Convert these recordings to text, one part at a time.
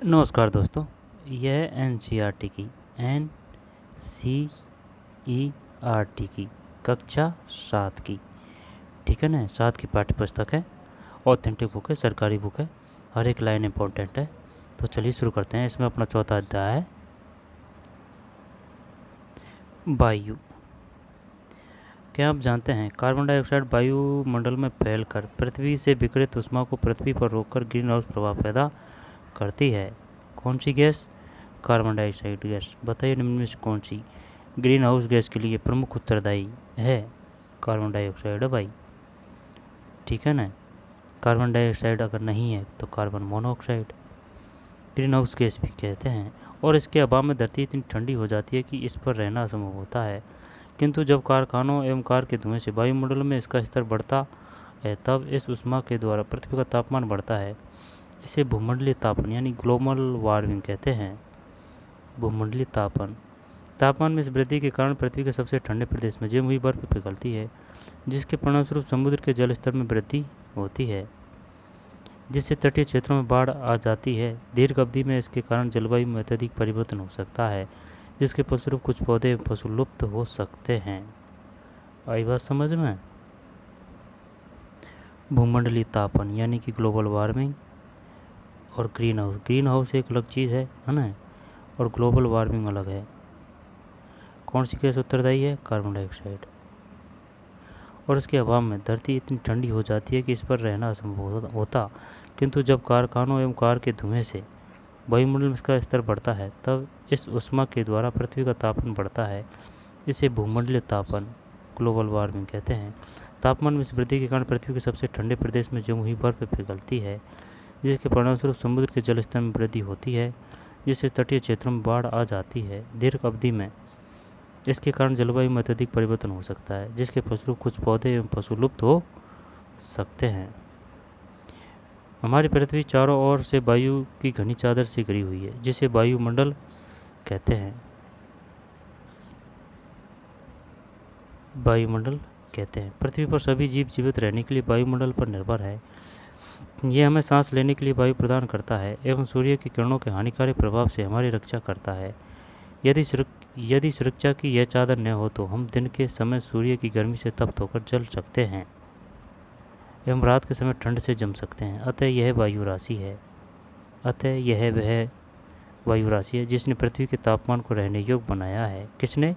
नमस्कार दोस्तों, यह एन सी आर टी की कक्षा 7 की, ठीक है ना, 7 की पाठ्य पुस्तक है। ऑथेंटिक बुक है, सरकारी बुक है, हर एक लाइन इम्पोर्टेंट है। तो चलिए शुरू करते हैं। इसमें अपना चौथा अध्याय है वायु। क्या आप जानते हैं कार्बन डाइऑक्साइड वायुमंडल में फैलकर पृथ्वी से विकिरित ऊष्मा को पृथ्वी पर रोककर ग्रीन हाउस प्रभाव पैदा करती है? कौन सी गैस? Carbon dioxide gas. बताइए निम्न में से कौन सी ग्रीन हाउस गैस के लिए प्रमुख उत्तरदायी है? कार्बन डाइऑक्साइड है भाई, ठीक है ना। कार्बन डाइऑक्साइड अगर नहीं है तो carbon monoxide green house gas भी कहते हैं। और इसके अभाव में धरती इतनी ठंडी हो जाती है कि इस पर रहना असंभव होता है। किंतु जब कारखानों एवं कार के धुएं से वायुमंडल में इसका स्तर बढ़ता है तब इस उष्मा के द्वारा पृथ्वी का तापमान बढ़ता है। इसे भूमंडलीय तापन यानी ग्लोबल वार्मिंग कहते हैं। भूमंडलीय तापमान में इस वृद्धि के कारण पृथ्वी के सबसे ठंडे प्रदेश में जमी हुई बर्फ पिघलती है, जिसके परिणामस्वरूप समुद्र के जल स्तर में वृद्धि होती है, जिससे तटीय क्षेत्रों में बाढ़ आ जाती है। दीर्घ अवधि में इसके कारण जलवायु में अत्यधिक परिवर्तन हो सकता है, जिसके फलस्वरूप कुछ पौधे एवं पशु लुप्त हो सकते हैं। आई बात समझ में? भूमंडलीय तापन यानी कि ग्लोबल वार्मिंग और ग्रीन हाउस एक अलग चीज़ है ना, और ग्लोबल वार्मिंग अलग है। कौन सी गैस उत्तरदायी है? Carbon dioxide. और इसके अभाव में धरती इतनी ठंडी हो जाती है कि इस पर रहना असंभव होता। किंतु जब कारखानों एवं कार के धुएं से वायुमंडल में इसका स्तर बढ़ता है तब इस उष्मा के द्वारा पृथ्वी का तापमान बढ़ता है। इसे भूमंडलीय तापन ग्लोबल वार्मिंग कहते हैं। तापमान में इस वृद्धि के कारण पृथ्वी के सबसे ठंडे प्रदेश में जमी हुई बर्फ पिघलती है, जिसके परिणामस्वरूप समुद्र के जल स्तर में वृद्धि होती है, जिससे तटीय क्षेत्रों में बाढ़ आ जाती है। दीर्घ अवधि में इसके कारण जलवायु में अत्यधिक परिवर्तन हो सकता है, जिसके फलस्वरूप कुछ पौधे एवं पशु लुप्त हो सकते हैं। हमारी पृथ्वी चारों ओर से वायु की घनी चादर से घिरी हुई है, जिसे वायुमंडल कहते हैं। वायुमंडल कहते हैं। पृथ्वी पर सभी जीव जीवित रहने के लिए वायुमंडल पर निर्भर है। यह हमें सांस लेने के लिए वायु प्रदान करता है एवं सूर्य की किरणों के हानिकारक प्रभाव से हमारी रक्षा करता है। यदि सुरक्षा की यह चादर न हो तो हम दिन के समय सूर्य की गर्मी से तप्त होकर जल सकते हैं एवं रात के समय ठंड से जम सकते हैं। अतः यह वह वायु राशि है जिसने पृथ्वी के तापमान को रहने योग्य बनाया है। किसने?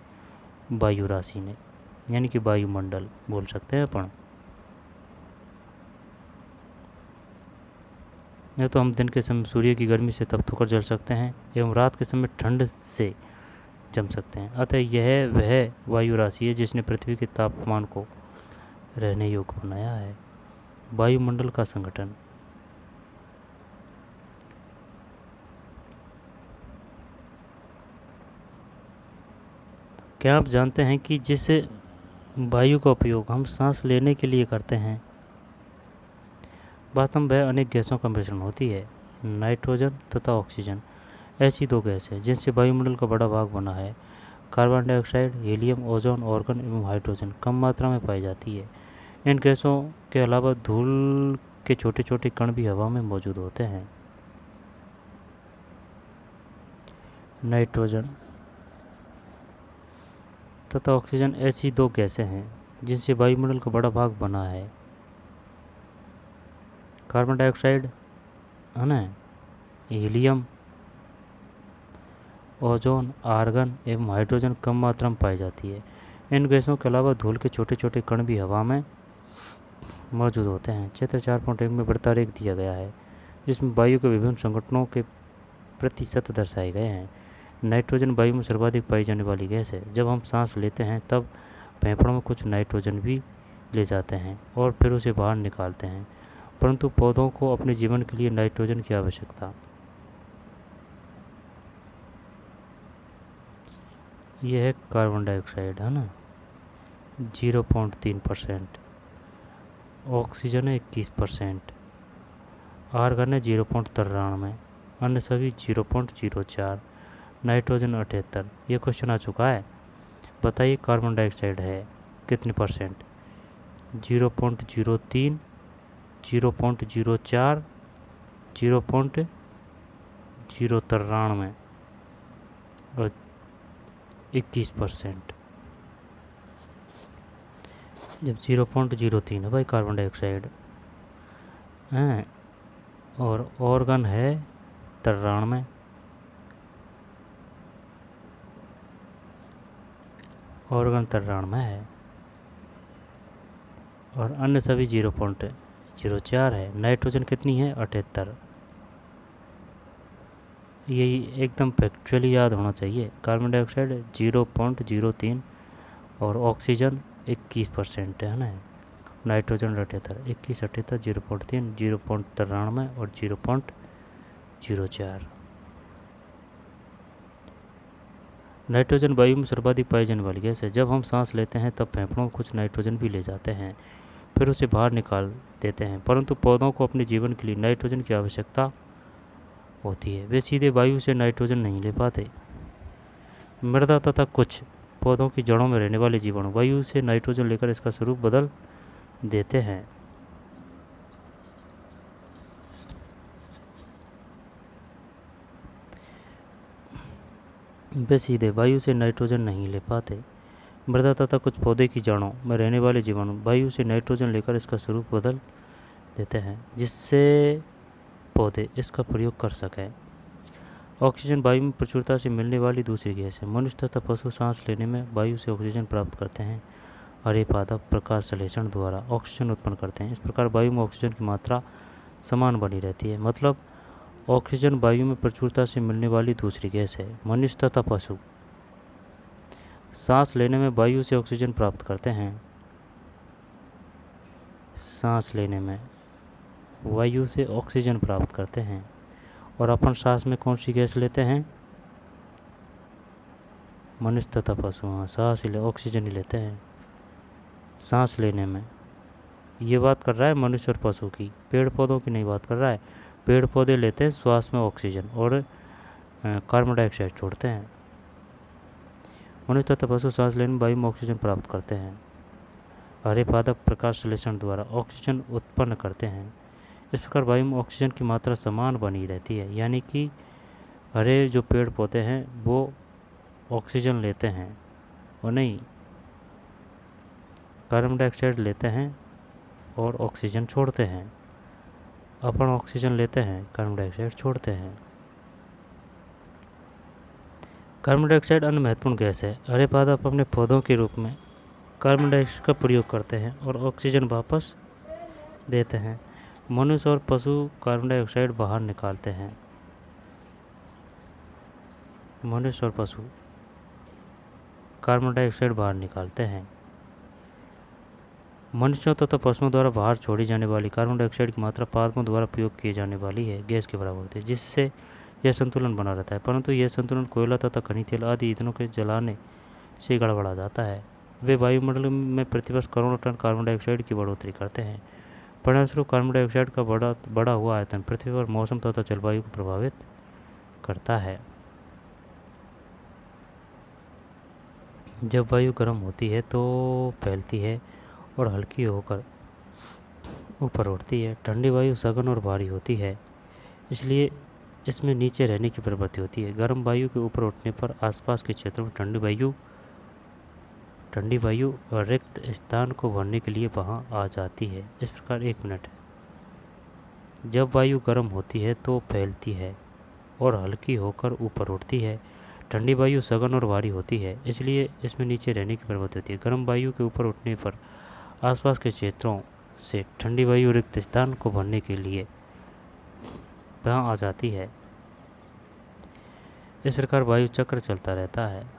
वायु राशि ने, यानी कि वायुमंडल बोल सकते हैं अपन। या तो हम दिन के समय सूर्य की गर्मी से तप्त होकर जल सकते हैं एवं रात के समय ठंड से जम सकते हैं। अतः यह वह वायु राशि है जिसने पृथ्वी के तापमान को रहने योग्य बनाया है। वायुमंडल का संगठन। क्या आप जानते हैं कि जिस वायु का उपयोग हम सांस लेने के लिए करते हैं वास्तव में वह अनेक गैसों का मिश्रण होती है, नाइट्रोजन तथा ऑक्सीजन। ऐसी दो गैस है जिनसे वायुमंडल का बड़ा भाग बना है। Carbon dioxide, helium, ozone, organ एवं हाइड्रोजन कम मात्रा में पाई जाती है। इन गैसों के अलावा धूल के छोटे छोटे कण भी हवा में मौजूद होते हैं। नाइट्रोजन तथा ऑक्सीजन ऐसी दो गैसें हैं जिनसे वायुमंडल का बड़ा भाग बना है। कार्बन डाइऑक्साइड है ना, हीलियम, ओजोन, आर्गन एवं हाइड्रोजन कम मात्रा में पाई जाती है। इन गैसों के अलावा धूल के छोटे छोटे कण भी हवा में मौजूद होते हैं। चित्र 4.1 में वृत्तारेख दिया गया है जिसमें वायु के विभिन्न संगठनों के प्रतिशत दर्शाए गए हैं। नाइट्रोजन वायु में सर्वाधिक पाई जाने वाली गैस है। जब हम सांस लेते हैं तब फेफड़ों में कुछ नाइट्रोजन भी ले जाते हैं और फिर उसे बाहर निकालते हैं, परंतु पौधों को अपने जीवन के लिए नाइट्रोजन की आवश्यकता। यह है कार्बन डाइऑक्साइड, है ना, 0.3%। ऑक्सीजन है 21%। आर्गन है 0.93। अन्य सभी 0.04। नाइट्रोजन 78। ये क्वेश्चन आ चुका है। बताइए कार्बन डाइऑक्साइड है कितने परसेंट? 0.03, 0.04, 093 और 21%। जब 0.03 है भाई कार्बन डाइऑक्साइड हैं, और ऑर्गन है 93, ऑर्गन 93 है, और अन्य सभी 0.04 है। नाइट्रोजन कितनी है? 78। यही एकदम फैक्चुअली याद होना चाहिए। कार्बन डाइऑक्साइड 0.03 और ऑक्सीजन 21% है ना। नाइट्रोजन 78, 21, 78, 0.3, 0.93 और 0.04। नाइट्रोजन वायु में सर्वाधिक पाई जाने वाली गैस है। जब हम सांस लेते हैं तब फेफड़ों में कुछ नाइट्रोजन भी ले जाते हैं, फिर उसे बाहर निकाल देते हैं, परंतु पौधों को अपने जीवन के लिए नाइट्रोजन की आवश्यकता होती है। वे सीधे वायु से नाइट्रोजन नहीं ले पाते। मृदा तथा कुछ पौधों की जड़ों में रहने वाले जीवाणु वायु से नाइट्रोजन लेकर इसका स्वरूप बदल देते हैं। वे सीधे वायु से नाइट्रोजन नहीं ले पाते। मृदा तथा कुछ पौधे की जड़ों में रहने वाले जीवाणु वायु से नाइट्रोजन लेकर इसका स्वरूप बदल देते हैं, जिससे पौधे इसका प्रयोग कर सकें। ऑक्सीजन वायु में प्रचुरता से मिलने वाली दूसरी गैस है। मनुष्य तथा पशु सांस लेने में वायु से ऑक्सीजन प्राप्त करते हैं। हरे पादप प्रकाश संश्लेषण द्वारा ऑक्सीजन उत्पन्न करते हैं। इस प्रकार वायु में ऑक्सीजन की मात्रा समान बनी रहती है। मतलब ऑक्सीजन वायु में प्रचुरता से मिलने वाली दूसरी गैस है। मनुष्य तथा पशु सांस लेने में वायु से ऑक्सीजन प्राप्त करते हैं। सांस लेने में वायु से ऑक्सीजन प्राप्त करते हैं। और अपन सांस में कौन सी गैस लेते हैं? मनुष्य तथा पशु सांस ले ऑक्सीजन ही लेते हैं सांस लेने में। ये बात कर रहा है मनुष्य और पशु की, पेड़ पौधों की नहीं बात कर रहा है। पेड़ पौधे लेते हैं श्वास में ऑक्सीजन और कार्बन डाइऑक्साइड छोड़ते हैं। मनुष्य तथा पशु सांस लेने में वायु में ऑक्सीजन प्राप्त करते हैं। हरे पादप प्रकाश संश्लेषण द्वारा ऑक्सीजन उत्पन्न करते हैं। इस प्रकार वायु में ऑक्सीजन की मात्रा समान बनी रहती है। यानी कि हरे जो पेड़ पौधे हैं वो ऑक्सीजन लेते हैं और नहीं कार्बन डाइऑक्साइड लेते हैं और ऑक्सीजन छोड़ते हैं। अपन ऑक्सीजन लेते हैं, कार्बन डाइऑक्साइड छोड़ते हैं। कार्बन डाइऑक्साइड अन्य महत्वपूर्ण गैस है। हरे पादप अपने पौधों के रूप में कार्बन डाइऑक्साइड का प्रयोग करते हैं और ऑक्सीजन वापस देते हैं। मनुष्य और पशु कार्बन डाइऑक्साइड बाहर निकालते हैं। मनुष्य और पशु कार्बन डाइऑक्साइड बाहर निकालते हैं। मनुष्यों तथा पशुओं द्वारा बाहर छोड़ी जाने वाली कार्बन डाइऑक्साइड की मात्रा पादपों द्वारा प्रयोग किए जाने वाली है गैस के बराबर होती है, जिससे यह संतुलन बना रहता है। परंतु यह संतुलन कोयला तथा खनिज तेल आदि ईंधनों के जलाने से गड़बड़ा जाता है। वे वायुमंडल में प्रतिवर्ष करोड़ों टन कार्बन डाइऑक्साइड की बढ़ोतरी करते हैं। परिणामस्वरूप कार्बन डाइऑक्साइड का बढ़ा हुआ आयतन पृथ्वी पर मौसम तथा जलवायु को प्रभावित करता है। जब वायु गर्म होती है तो फैलती है और हल्की होकर ऊपर उठती है। ठंडी वायु सघन और भारी होती है, इसलिए इसमें नीचे रहने की प्रवृत्ति होती है। गर्म वायु के ऊपर उठने पर आसपास के क्षेत्रों में ठंडी वायु रिक्त स्थान को भरने के लिए वहां आ जाती है। इस प्रकार 1 मिनट। जब वायु गर्म होती है तो फैलती है और हल्की होकर ऊपर उठती है। ठंडी वायु सघन और भारी होती है, इसलिए इसमें नीचे रहने की प्रवृत्ति होती है। गर्म वायु के ऊपर उठने पर आसपास के क्षेत्रों से ठंडी वायु रिक्त स्थान को भरने के लिए वहाँ आ जाती है। इस प्रकार वायु चक्र चलता रहता है।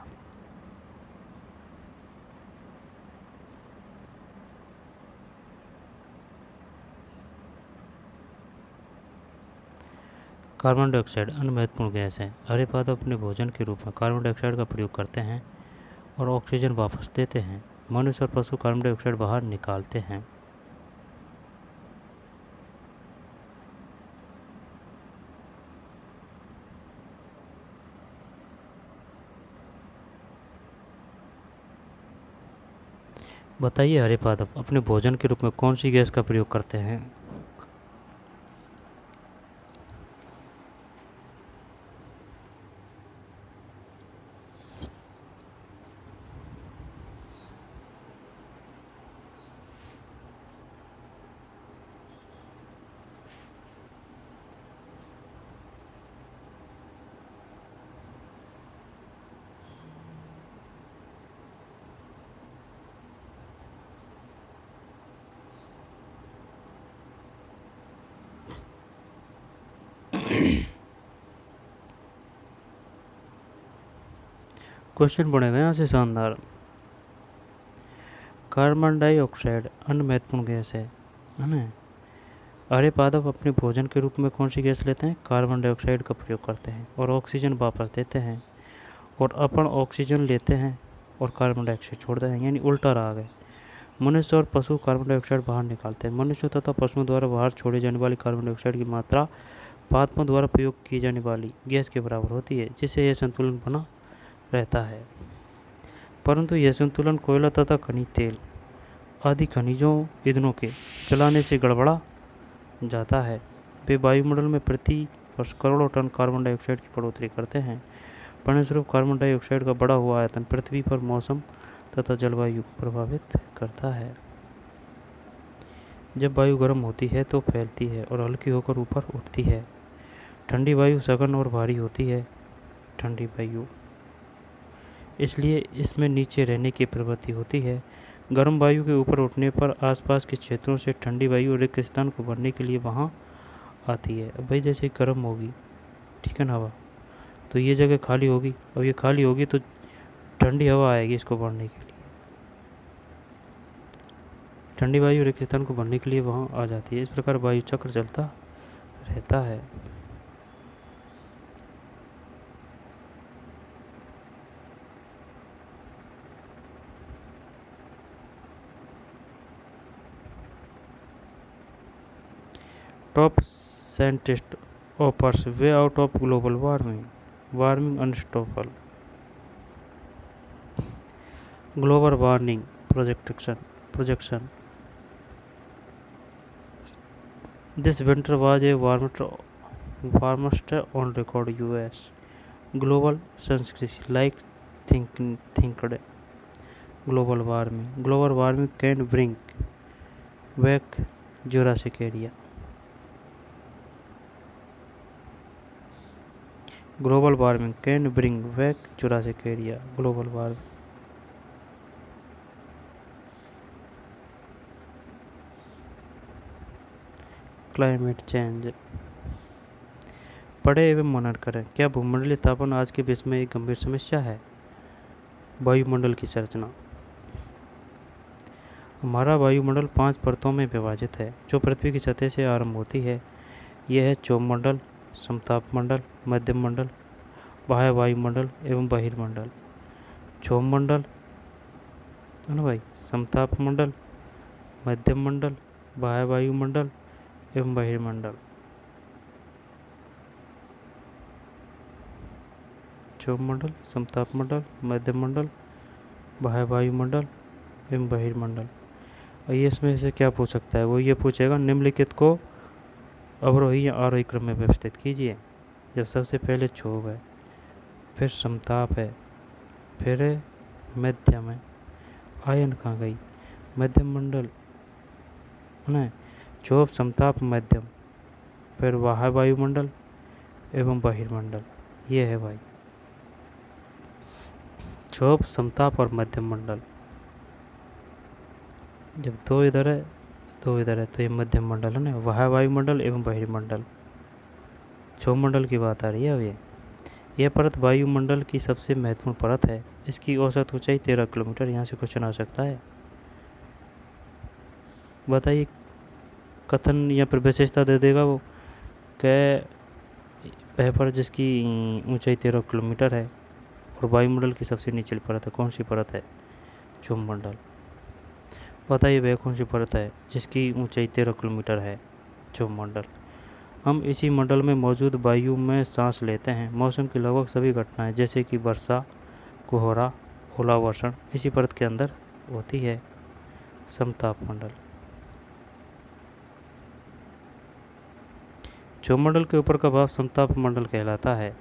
कार्बन डाइऑक्साइड अन्य महत्वपूर्ण गैस है। हरे पादप अपने भोजन के रूप में कार्बन डाइऑक्साइड का प्रयोग करते हैं और ऑक्सीजन वापस देते हैं। मनुष्य और पशु कार्बन डाइऑक्साइड बाहर निकालते हैं। बताइए हरे पादप अपने भोजन के रूप में कौन सी गैस का प्रयोग करते हैं? क्वेश्चन बनेगा यहाँ से शानदार। कार्बन डाइऑक्साइड अन्य महत्वपूर्ण गैस है ना। आर्य पादप अपने भोजन के रूप में कौन सी गैस लेते हैं? कार्बन डाइऑक्साइड का प्रयोग करते हैं और ऑक्सीजन वापस देते हैं, और अपन ऑक्सीजन लेते हैं और कार्बन डाइऑक्साइड छोड़ते हैं, यानी उल्टा राग है। मनुष्य और पशु कार्बन डाइऑक्साइड बाहर निकालते हैं। मनुष्य तथा पशुओं द्वारा बाहर छोड़े जाने वाली कार्बन डाइऑक्साइड की मात्रा पादपों द्वारा प्रयोग की जाने वाली गैस के बराबर होती है, जिससे यह संतुलन बना रहता है। परंतु यह संतुलन कोयला तथा खनिज तेल आदि खनिजों ईंधनों के जलाने से गड़बड़ा जाता है। वे वायुमंडल में प्रति वर्ष करोड़ों टन कार्बन डाइऑक्साइड की बढ़ोतरी करते हैं। परिणामस्वरूप कार्बन डाइऑक्साइड का बढ़ा हुआ आयतन पृथ्वी पर मौसम तथा जलवायु को प्रभावित करता है। जब वायु गर्म होती है तो फैलती है और हल्की होकर ऊपर उठती है। ठंडी वायु सघन और भारी होती है। ठंडी वायु इसलिए इसमें नीचे रहने की प्रवृत्ति होती है। गर्म वायु के ऊपर उठने पर आसपास के क्षेत्रों से ठंडी वायु रिक्त स्थान को भरने के लिए वहाँ आती है। अब भाई जैसे गर्म होगी, ठीक है ना, हवा, तो ये जगह खाली होगी, और ये खाली होगी तो ठंडी हवा आएगी इसको भरने के लिए। ठंडी वायु रिक्त स्थान को भरने के लिए वहाँ आ जाती है। इस प्रकार वायु चक्र चलता रहता है। Top scientist offers way out of global warming unstoppable. Global warming projection. This winter was a warmest on record. US global sunscreen like thinked. Global warming can bring back Jurassic area. Global warming can bring back Jurassic area. Global warming. Climate change. पढ़े एवं मनन करें। क्या भूमंडलीय तापमान आज के विश्व में एक गंभीर समस्या है? वायुमंडल की संरचना। हमारा वायुमंडल 5 परतों में विभाजित है, जो पृथ्वी की सतह से आरंभ होती है। यह है चौमंडल, समतापमंडल, मध्यम मंडल, बाह्य वायुमंडल एवं बहिर्मंडल। चौमंडल है ना भाई, समतापमंडल, मध्यम मंडल, बाह्य वायुमंडल एवं बहिर्मंडल। चौमंडल, समतापमंडल, मध्यम मंडल, बाह्य वायुमंडल एवं बहिर्मंडल। और ये इसमें से क्या पूछ सकता है? वो ये पूछेगा निम्नलिखित को अवरोही या आरोही क्रम में व्यवस्थित कीजिए। जब सबसे पहले क्षोभ है, फिर समताप है, फिर मध्यम है, आयन कहाँ गई, मध्यम मंडल है, क्षोभ, समताप, मध्यम, फिर बाह्य वायुमंडल एवं बहिर्मंडल। ये है भाई क्षोभ, समताप और मध्यम मंडल। जब दो इधर है दो इधर है तो ये मध्यम मंडल है ना, बाह्य वायुमंडल एवं बहिर्मंडल। क्षोभ मंडल की बात आ रही है अब यह परत वायुमंडल की सबसे महत्वपूर्ण परत है। इसकी औसत ऊंचाई 13 किलोमीटर। यहाँ से क्वेश्चन आ सकता है। बताइए कथन या फिर विशेषता दे देगा वो वह पर जिसकी ऊंचाई 13 किलोमीटर है और वायुमंडल की सबसे निचली परत है। कौन सी परत है? क्षोभ मंडल। बताइए वह कौन सी परत है जिसकी ऊंचाई 13 किलोमीटर है? क्षोभ मंडल। हम इसी मंडल में मौजूद वायु में सांस लेते हैं। मौसम की लगभग सभी घटनाएं जैसे कि वर्षा, कोहरा, ओलावर्षण इसी परत के अंदर होती है। समताप मंडल। क्षोभ मंडल के ऊपर का भाग समताप मंडल कहलाता है।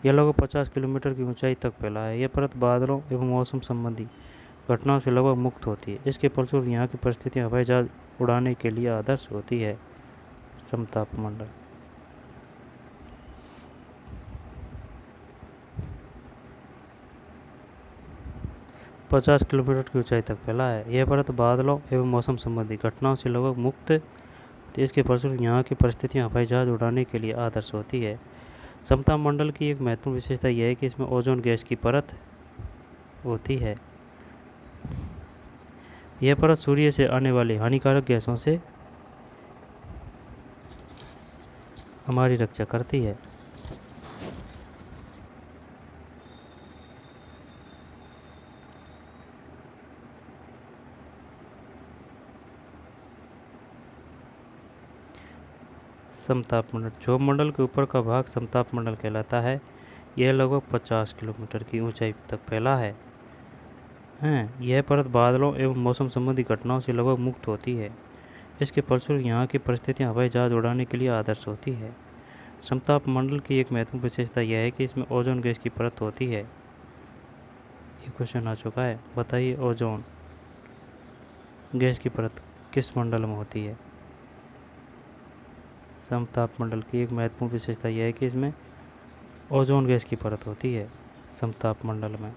यह लगभग 50 किलोमीटर की ऊंचाई तक फैला है। यह परत बादलों एवं मौसम संबंधी घटनाओं से लगभग मुक्त होती है। इसके फलस्वरूप यहाँ की परिस्थितियाँ हवाई जहाज उड़ाने के लिए आदर्श होती है। समताप मंडल। पचास किलोमीटर की ऊंचाई तक फैला है। यह परत बादलों एवं मौसम संबंधी घटनाओं से लगभग मुक्त, तो इसके फलस्वरूप यहाँ की परिस्थितियाँ हवाई जहाज उड़ाने के लिए आदर्श होती है। समताप मंडल की एक महत्वपूर्ण विशेषता यह है कि इसमें ओजोन गैस की परत होती है। यह परत सूर्य से आने वाली हानिकारक गैसों से हमारी रक्षा करती है। समताप मंडल, क्षोभ मंडल के ऊपर का भाग समताप मंडल कहलाता है। यह लगभग 50 किलोमीटर की ऊंचाई तक फैला है। यह परत बादलों एवं मौसम संबंधी घटनाओं से लगभग मुक्त होती है। इसके फलस्वरूप यहाँ की परिस्थितियाँ हवाई जहाज उड़ाने के लिए आदर्श होती है। समताप मंडल की एक महत्वपूर्ण विशेषता यह है कि इसमें ओजोन गैस की परत होती है। ये क्वेश्चन आ चुका है, बताइए ओजोन गैस की परत किस मंडल में होती है? समताप मंडल की एक महत्वपूर्ण विशेषता यह है कि इसमें ओजोन गैस की परत होती है समताप मंडल में।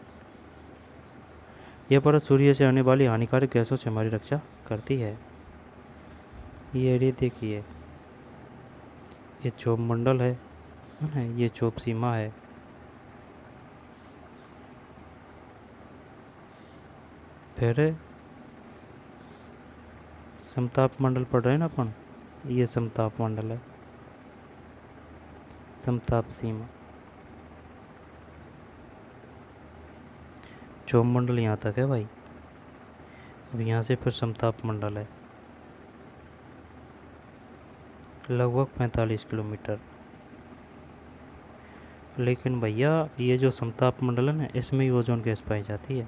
यह परत सूर्य से आने वाली हानिकारक गैसों से हमारी रक्षा करती है। ये देखिए, ये क्षोभ मंडल है ना, ये क्षोभ सीमा है। फिर समताप मंडल पढ़ रहे हैं ना अपन, ये समताप मंडल है, समताप सीमा। क्षोभ मंडल यहाँ तक है भाई। अब यहाँ से फिर समताप मंडल है, लगभग 45 किलोमीटर। लेकिन भैया ये जो समताप मंडल है ना, इसमें ही ओजोन गैस पाई जाती है।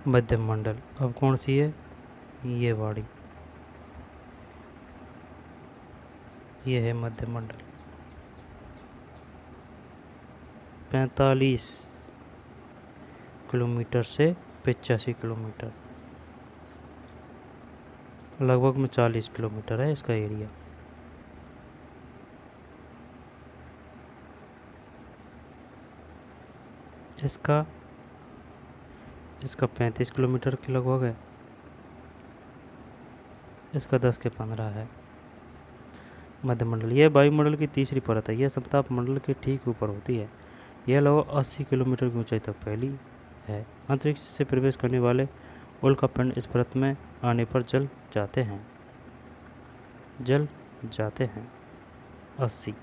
मध्यम मंडल अब कौन सी है? ये वाली, ये है मध्य मंडल। 45 किलोमीटर से 85 किलोमीटर, लगभग में 40 किलोमीटर है इसका एरिया। इसका 35 किलोमीटर के लगभग है, इसका 10 के 15 है। मध्यमंडल, यह वायुमंडल की तीसरी परत है। यह समताप मंडल के ठीक ऊपर होती है। यह लगभग 80 किलोमीटर की ऊंचाई तक फैली है। अंतरिक्ष से प्रवेश करने वाले उल्कापिंड इस परत में आने पर जल जाते हैं। 80।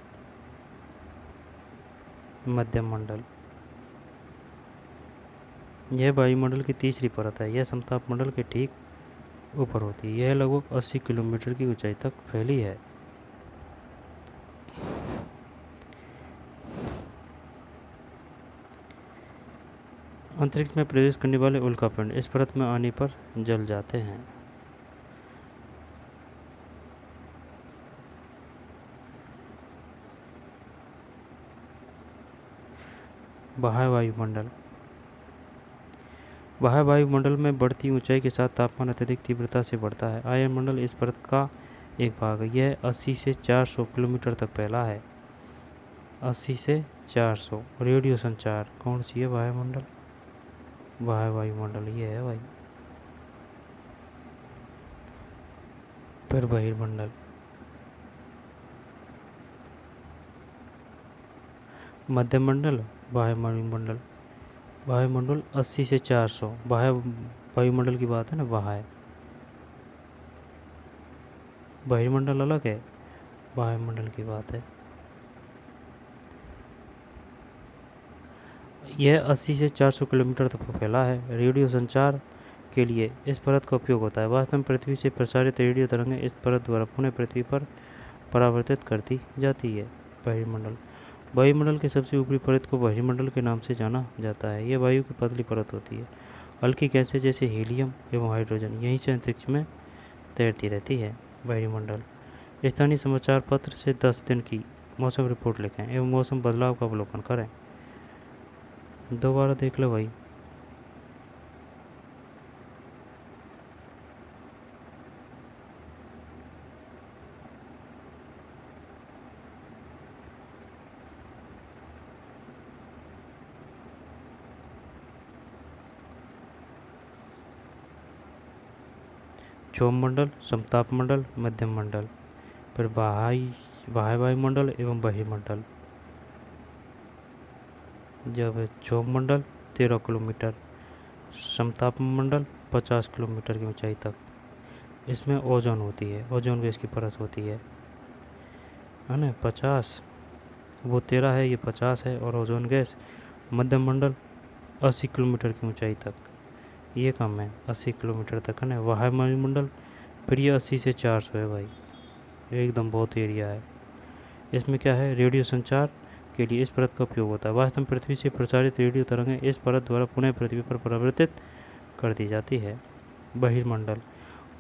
मध्यम मंडल, यह वायुमंडल की तीसरी परत है। यह समताप मंडल के ठीक ऊपर होती है। यह लगभग 80 किलोमीटर की ऊंचाई तक फैली है। अंतरिक्ष में प्रवेश करने वाले उल्कापिंड इस परत में आने पर जल जाते हैं। बाह्य वायुमंडल, बाह्य वायुमंडल में बढ़ती ऊंचाई के साथ तापमान अत्यधिक तीव्रता से बढ़ता है। आयनमंडल इस परत का एक भाग है। यह 80 से 400 किलोमीटर तक फैला है। 80 से 400। रेडियो संचार कौन सी है? वायुमंडल, बाह्य वायुमंडल ये है भाई। फिर बहिर्मंडल, मध्य मंडल, बाह्य वायुमंडल। वायुमंडल 80 से 400, बाह्य वायुमंडल की बात है ना, बाह्य। बहिर्मंडल अलग है, वायुमंडल की बात है। यह 80 से 400 किलोमीटर तक फैला है। रेडियो संचार के लिए इस परत का उपयोग होता है। वास्तव में पृथ्वी से प्रसारित रेडियो तरंगें इस परत द्वारा पुनः पृथ्वी पर परावर्तित करती जाती है। बहिर्मंडल, वायुमंडल के सबसे ऊपरी परत को बहिर्मंडल के नाम से जाना जाता है। यह वायु की पतली परत होती है। हल्की गैसें जैसे हीलियम एवं हाइड्रोजन यहीं से अंतरिक्ष में तैरती रहती है। बहिर्मंडल, स्थानीय समाचार पत्र से 10 दिन की मौसम रिपोर्ट लिखें एवं मौसम बदलाव का अवलोकन करें। दोबारा देख लो भाई। क्षोभमंडल, समतापमंडल, मध्यम मंडल। फिर बाह्य वायुमंडल एवं बहिर्मंडल। जब क्षोभमंडल 13 किलोमीटर, समतापमंडल 50 किलोमीटर की ऊंचाई तक। इसमें ओजोन होती है, ओजोन गैस की परत होती है ना। 50, वो 13 है, ये 50 है। और ओजोन गैस मध्यम मंडल 80 किलोमीटर की ऊंचाई तक, ये कम है, 80 किलोमीटर तक है ना। वायुमंडल फिर ये 80 से 400 है भाई, एकदम बहुत एरिया है। इसमें क्या है, रेडियो संचार के लिए इस परत का उपयोग होता है। वास्तव में पृथ्वी से प्रसारित रेडियो तरंगें इस परत द्वारा पुनः पृथ्वी पर परावर्तित कर दी जाती है। बहिर्मंडल,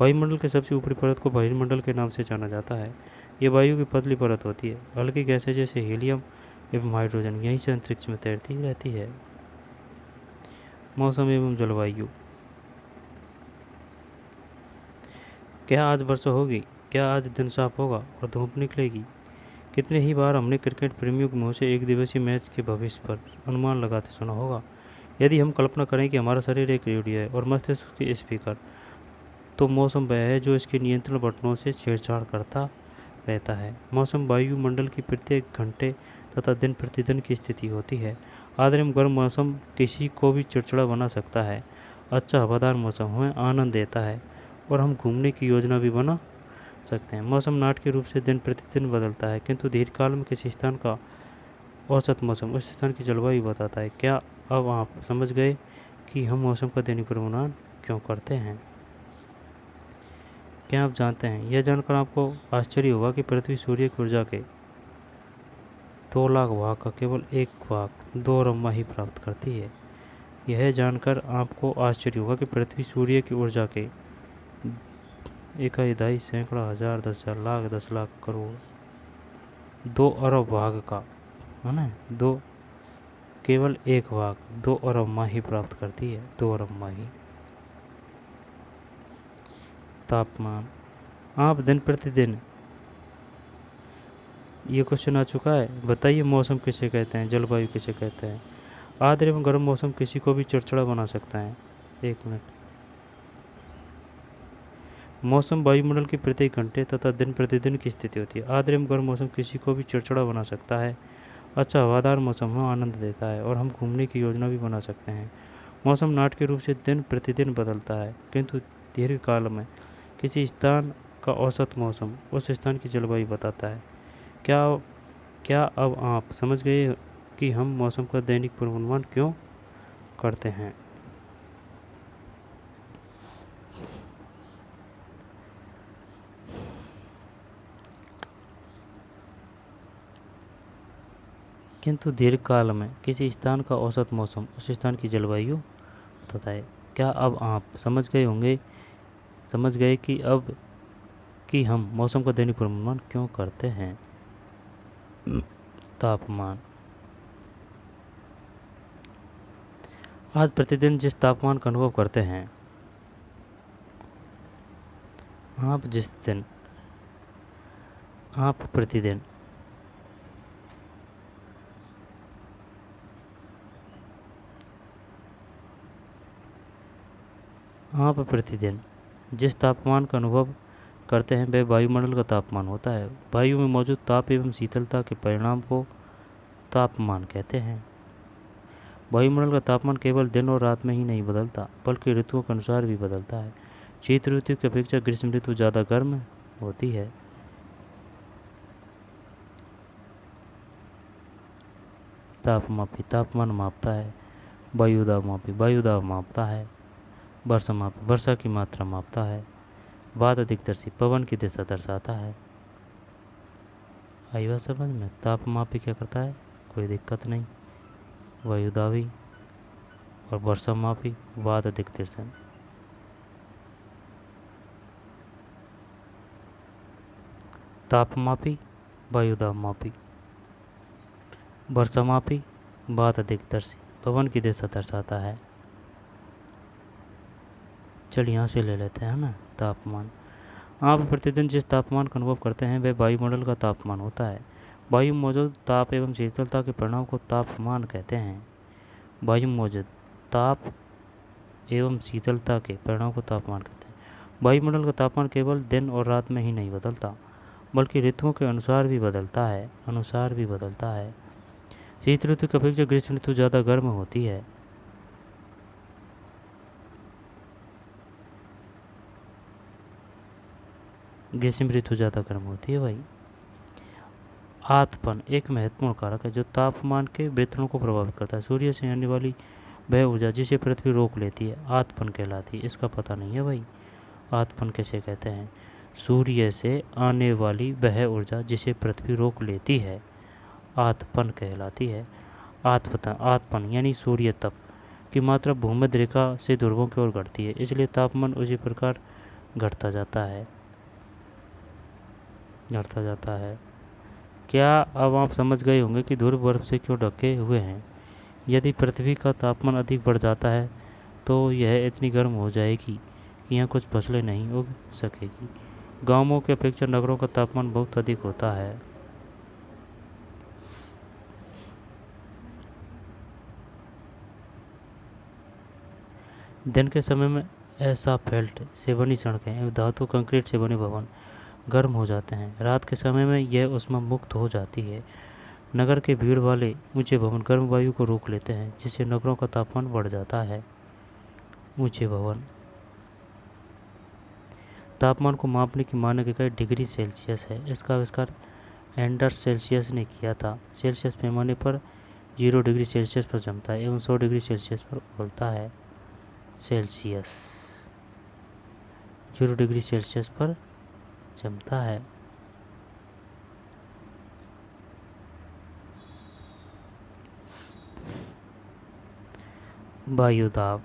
वायुमंडल के सबसे ऊपरी परत को बहिर्मंडल के नाम से जाना जाता है। ये वायु की पतली परत होती है। हल्की गैसें जैसे हीलियम एवं हाइड्रोजन यहीं से अंतरिक्ष में तैरती रहती है। मौसम एवं जलवायु। क्या आज वर्षा होगी? क्या आज दिन साफ होगा और धूप निकलेगी? कितने ही बार हमने क्रिकेट प्रेमियों के मुँह से एक दिवसीय मैच के भविष्य पर अनुमान लगाते सुना होगा। यदि हम कल्पना करें कि हमारा शरीर एक रेडियो है और मस्तिष्क के स्पीकर, तो मौसम वह है जो इसके नियंत्रण बटनों से छेड़छाड़ करता रहता है। मौसम वायुमंडल की प्रत्येक घंटे तथा दिन प्रतिदिन की स्थिति होती है। आर्द्र एवं गर्म मौसम किसी को भी चिड़चिड़ा बना सकता है। अच्छा हवादार मौसम हमें आनंद देता है और हम घूमने की योजना भी बना सकते हैं। मौसम नाटकीय रूप से दिन प्रतिदिन बदलता है, किंतु दीर्घकाल में किसी स्थान का औसत मौसम उस स्थान की जलवायु बताता है। क्या अब आप समझ गए कि हम मौसम का दैनिक पूर्वानुमान क्यों करते हैं? क्या आप जानते हैं, यह जानकर आपको आश्चर्य होगा कि पृथ्वी सूर्य की ऊर्जा के 2 लाख भाग का केवल 1 भाग 2 अरब ही प्राप्त करती है। यह जानकर आपको आश्चर्य होगा कि पृथ्वी सूर्य की ऊर्जा के 1,000 सैकड़ा हजार 10,000 लाख 10 लाख करोड़ 2 अरब भाग का है ना, केवल 1 भाग 2 अरब ही प्राप्त करती है। 2 अरब ही। तापमान। आप दिन प्रतिदिन, ये क्वेश्चन आ चुका है, बताइए मौसम किसे कहते हैं, जलवायु किसे कहते हैं? आर्द्र एवं गर्म मौसम किसी को भी चिड़चिड़ा बना सकता है। 1 मिनट। मौसम वायुमंडल की प्रत्येक घंटे तथा दिन प्रतिदिन की स्थिति होती है। आर्द्र एवं गर्म मौसम किसी को भी चिड़चिड़ा बना सकता है। अच्छा हवादार मौसम हमें आनंद देता है और हम घूमने की योजना भी बना सकते हैं। मौसम नाटकीय रूप से दिन प्रतिदिन बदलता है, किंतु दीर्घकाल में किसी स्थान का औसत मौसम उस स्थान की जलवायु बताता है। क्या अब आप समझ गए कि हम मौसम का दैनिक पूर्वानुमान क्यों करते हैं? किंतु दीर्घकाल में किसी स्थान का औसत मौसम उस स्थान की जलवायु बताता है। क्या अब आप समझ गए कि हम मौसम का दैनिक पूर्वानुमान क्यों करते हैं? तापमान। आज प्रतिदिन जिस तापमान का अनुभव करते हैं, आप प्रतिदिन जिस तापमान का अनुभव करते हैं वह वायुमंडल का तापमान होता है। वायु में मौजूद ताप एवं शीतलता के परिणाम को तापमान कहते हैं। वायुमंडल का तापमान केवल दिन और रात में ही नहीं बदलता, बल्कि ऋतुओं के अनुसार भी बदलता है। शीत ऋतु की अपेक्षा ग्रीष्म ऋतु ज़्यादा गर्म होती है। तापमान मापता है। वायु दाब मापता है। वर्षा की मात्रा मापता है। वात दिक्दर्शी पवन की दिशा दर्शाता है। आई बात समझ में? तापमापी क्या करता है? कोई दिक्कत नहीं। वायुदावी और वर्षा मापी वात दिक्दर्शन। तापमापी वायुदाब मापी, वर्षा मापी वात दिक्दर्शी पवन की दिशा दर्शाता है। चलिए यहाँ से ले लेते हैं ना तापमान। आप प्रतिदिन जिस तापमान का अनुभव करते हैं वह वायुमंडल का तापमान होता है। वायु में मौजूद ताप एवं शीतलता के परिणाम को तापमान कहते हैं। वायु में मौजूद ताप एवं शीतलता के परिणाम को तापमान कहते हैं। वायुमंडल का तापमान केवल दिन और रात में ही नहीं बदलता, बल्कि ऋतुओं के अनुसार भी बदलता है। शीत ऋतु की अपेक्षा ग्रीष्म ऋतु ज़्यादा गर्म होती है। ग्रीष्म ऋतु ज़्यादा गर्म होती है भाई। आतपन एक महत्वपूर्ण कारक है जो तापमान के वितरण को प्रभावित करता है। सूर्य से आने वाली वह ऊर्जा जिसे पृथ्वी रोक लेती है आतपन कहलाती है। इसका पता नहीं है भाई, आतपन कैसे कहते हैं। सूर्य से आने वाली वह ऊर्जा जिसे पृथ्वी रोक लेती है आतपन कहलाती है। आतपन यानी सूर्य तप की मात्रा भूमध्य रेखा से ध्रुवों की ओर घटती है, इसलिए तापमान उसी प्रकार घटता जाता है। क्या अब आप समझ गए होंगे कि ध्रुव बर्फ से क्यों ढके हुए हैं। यदि पृथ्वी का तापमान अधिक बढ़ जाता है तो यह इतनी गर्म हो जाएगी कि यहाँ कुछ फसलें नहीं उग सकेगी। गांवों की अपेक्षा नगरों का तापमान बहुत अधिक होता है। दिन के समय में एस्फाल्ट से बनी सड़कें एवं धातु कंक्रीट से बने भवन गर्म हो जाते हैं। रात के समय में यह ऊष्मा मुक्त हो जाती है। नगर के भीड़ वाले ऊंचे भवन गर्म वायु को रोक लेते हैं, जिससे नगरों का तापमान बढ़ जाता है। ऊंचे भवन तापमान को मापने की मानक इकाई डिग्री सेल्सियस है। इसका आविष्कार एंडर्स सेल्सियस ने किया था। सेल्सियस पैमाने पर 0 डिग्री सेल्सियस पर जमता है एवं 100 डिग्री सेल्सियस पर उबलता है। सेल्सियस 0 डिग्री सेल्सियस पर जमता है। वायुदाब।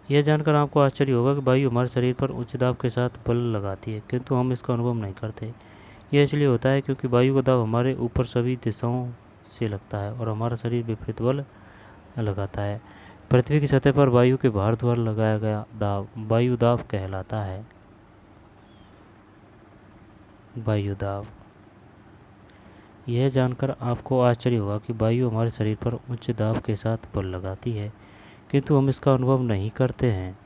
यह जानकर आपको आश्चर्य होगा कि वायु हमारे शरीर पर उच्च दाब के साथ बल लगाती है, किंतु हम इसका अनुभव नहीं करते। यह इसलिए होता है क्योंकि वायु का दाब हमारे ऊपर सभी दिशाओं से लगता है और हमारा शरीर विपरीत बल लगाता है। पृथ्वी की सतह पर वायु के भार द्वारा लगाया गया दाब वायुदाब कहलाता है। वायुदाब। यह जानकर आपको आश्चर्य होगा कि वायु हमारे शरीर पर उच्च दाब के साथ बल लगाती है, किंतु हम इसका अनुभव नहीं करते हैं।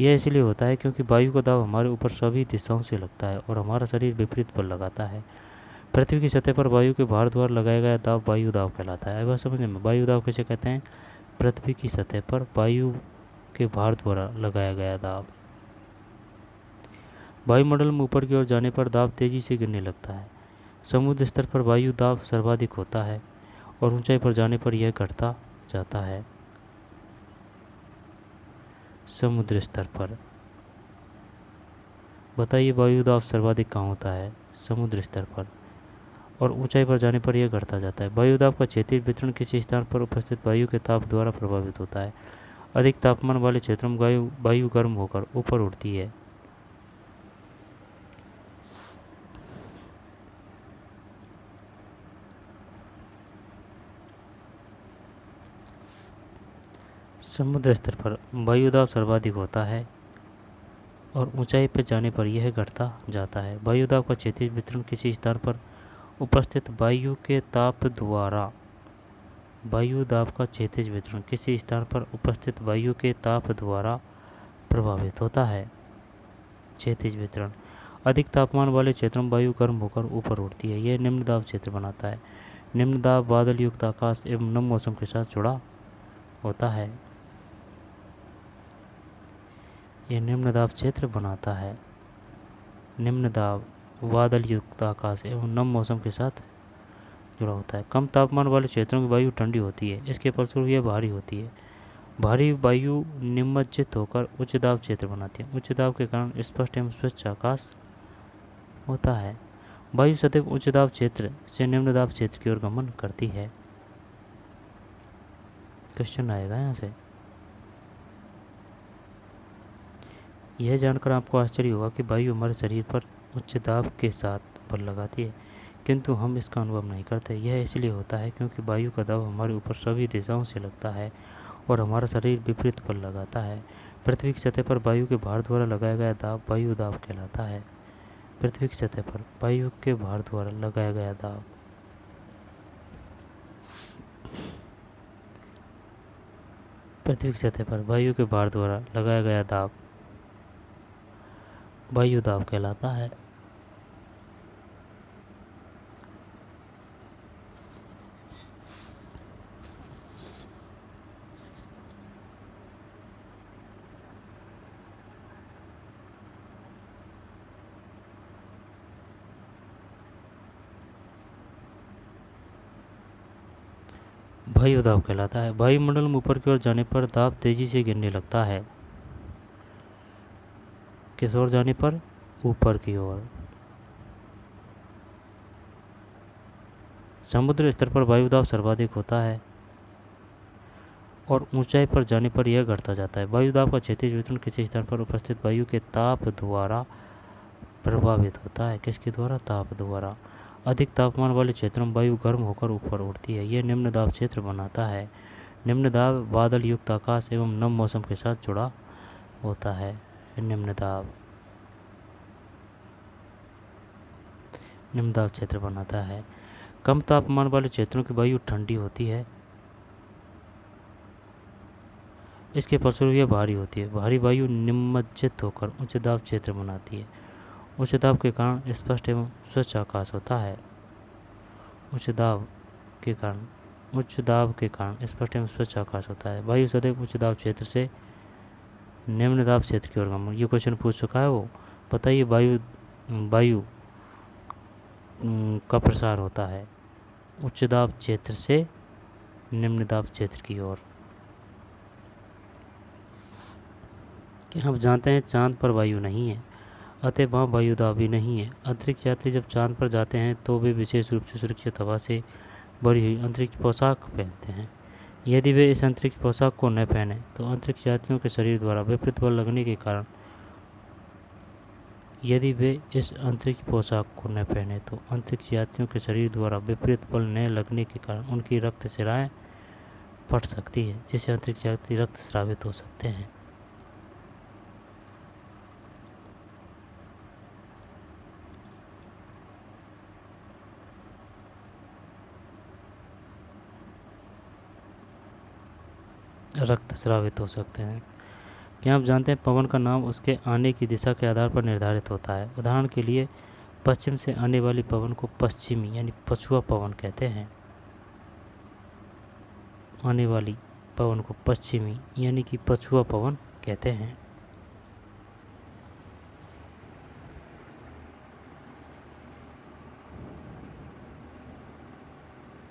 यह इसलिए होता है क्योंकि वायु का दाब हमारे ऊपर सभी दिशाओं से लगता है और हमारा शरीर विपरीत बल लगाता है। पृथ्वी की सतह पर वायु के भार द्वारा लगाया गया दाब वायुदाब कहलाता है। अब समझ में वायुदाब कैसे कहते हैं। पृथ्वी की सतह पर वायु के भार द्वारा लगाया गया दाब। वायुमंडल में ऊपर की ओर जाने पर दाब तेजी से गिरने लगता है। समुद्र स्तर पर वायु दाब सर्वाधिक होता है और ऊंचाई पर जाने पर यह घटता जाता है। समुद्र स्तर पर बताइए वायु दाब सर्वाधिक कहाँ होता है। समुद्र स्तर पर, और ऊंचाई पर जाने पर यह घटता जाता है। वायु दाब का क्षेत्रीय वितरण किसी स्थान पर उपस्थित वायु के ताप द्वारा प्रभावित होता है। अधिक तापमान वाले क्षेत्रों में वायु गर्म होकर ऊपर उड़ती है। समुद्र स्तर पर वायुदाब सर्वाधिक होता है और ऊंचाई पर जाने पर यह घटता जाता है। वायुदाब का क्षेत्रीय वितरण किसी स्थान पर उपस्थित वायु के ताप द्वारा वायुदाब का क्षैतिज वितरण किसी स्थान पर उपस्थित वायु के ताप द्वारा प्रभावित होता है। क्षैतिज वितरण अधिक तापमान वाले क्षेत्रों में वायु गर्म होकर ऊपर उठती है। यह निम्न दाब क्षेत्र बनाता है। निम्न दाब बादल युक्त आकाश एवं नम मौसम के साथ जुड़ा होता है। यह निम्न दाब क्षेत्र बनाता है। निम्न दाब बादल युक्त आकाश एवं नम मौसम के साथ जुड़ा होता है। कम तापमान वाले क्षेत्रों की वायु ठंडी होती है, इसके फलस्वरूप यह भारी होती है। भारी वायु निमज्जित होकर उच्च दाब क्षेत्र बनाती है। उच्च दाब के कारण स्पष्ट एवं स्वच्छ आकाश होता है। वायु सदैव उच्च दाब क्षेत्र से निम्न दाब क्षेत्र की ओर गमन करती है। क्वेश्चन आएगा यहाँ से। यह जानकर आपको आश्चर्य होगा कि वायु हमारे शरीर पर उच्च दाब के साथ बल लगाती है, किंतु हम इसका अनुभव नहीं करते। यह इसलिए होता है क्योंकि वायु का दाब हमारे ऊपर सभी दिशाओं से लगता है और हमारा शरीर विपरीत बल लगाता है। पृथ्वी की सतह पर वायु के भार द्वारा लगाया गया दाब वायु दाब कहलाता है। पृथ्वी की सतह पर वायु के भार द्वारा लगाया गया दाब। पृथ्वी की सतह पर वायु के भार द्वारा लगाया गया दाब वायु दाब कहलाता है। वायु दाब कहलाता है। वायुमंडल में ऊपर की ओर जाने पर दाब तेजी से गिरने लगता है। किस ओर जाने पर? ऊपर की ओर। समुद्र स्तर पर वायु दाब सर्वाधिक होता है और ऊंचाई पर जाने पर यह घटता जाता है। वायु दाब का क्षैतिज वितरण किसी स्थान पर उपस्थित वायु के ताप द्वारा प्रभावित होता है। किसके द्वारा? ताप द्वारा। अधिक तापमान वाले क्षेत्रों में वायु गर्म होकर ऊपर उड़ती है। यह निम्न दाब क्षेत्र बनाता है। निम्न दाब बादल युक्त आकाश एवं नम मौसम के साथ जुड़ा होता है। निम्न दाब क्षेत्र बनाता है। कम तापमान वाले क्षेत्रों की वायु ठंडी होती है। इसके फलस्वरूप यह भारी होती है। भारी वायु निमज्जित होकर उच्च दाब क्षेत्र बनाती है। उच्च दाब के कारण स्पष्ट एवं स्वच्छ आकाश होता है। उच्च दाब के कारण स्पष्ट एवं स्वच्छ आकाश होता है। वायु सदैव उच्च दाब क्षेत्र से निम्न दाब क्षेत्र की ओर गमन। ये क्वेश्चन पूछ चुका है वो। बताइए वायु का प्रसार होता है उच्च दाब क्षेत्र से निम्न दाब क्षेत्र की ओर। क्या आप जानते हैं चांद पर वायु नहीं है, अतः वहाँ वायु दाब भी नहीं है। अंतरिक्ष यात्री जब चांद पर जाते हैं तो वे विशेष रूप से सुरक्षित हवा से भरी हुई अंतरिक्ष पोशाक पहनते हैं। यदि वे इस अंतरिक्ष पोशाक को न पहने तो अंतरिक्ष यात्रियों के शरीर द्वारा विपरीत बल लगने के कारण उनकी रक्त सिराएं फट सकती है, जिससे अंतरिक्ष यात्री रक्त स्रावित हो सकते हैं। क्या आप जानते हैं पवन का नाम उसके आने की दिशा के आधार पर निर्धारित होता है। उदाहरण के लिए पश्चिम से आने वाली पवन को पश्चिमी यानी पछुआ पवन कहते हैं। आने वाली पवन को पश्चिमी यानी कि पछुआ पवन कहते हैं।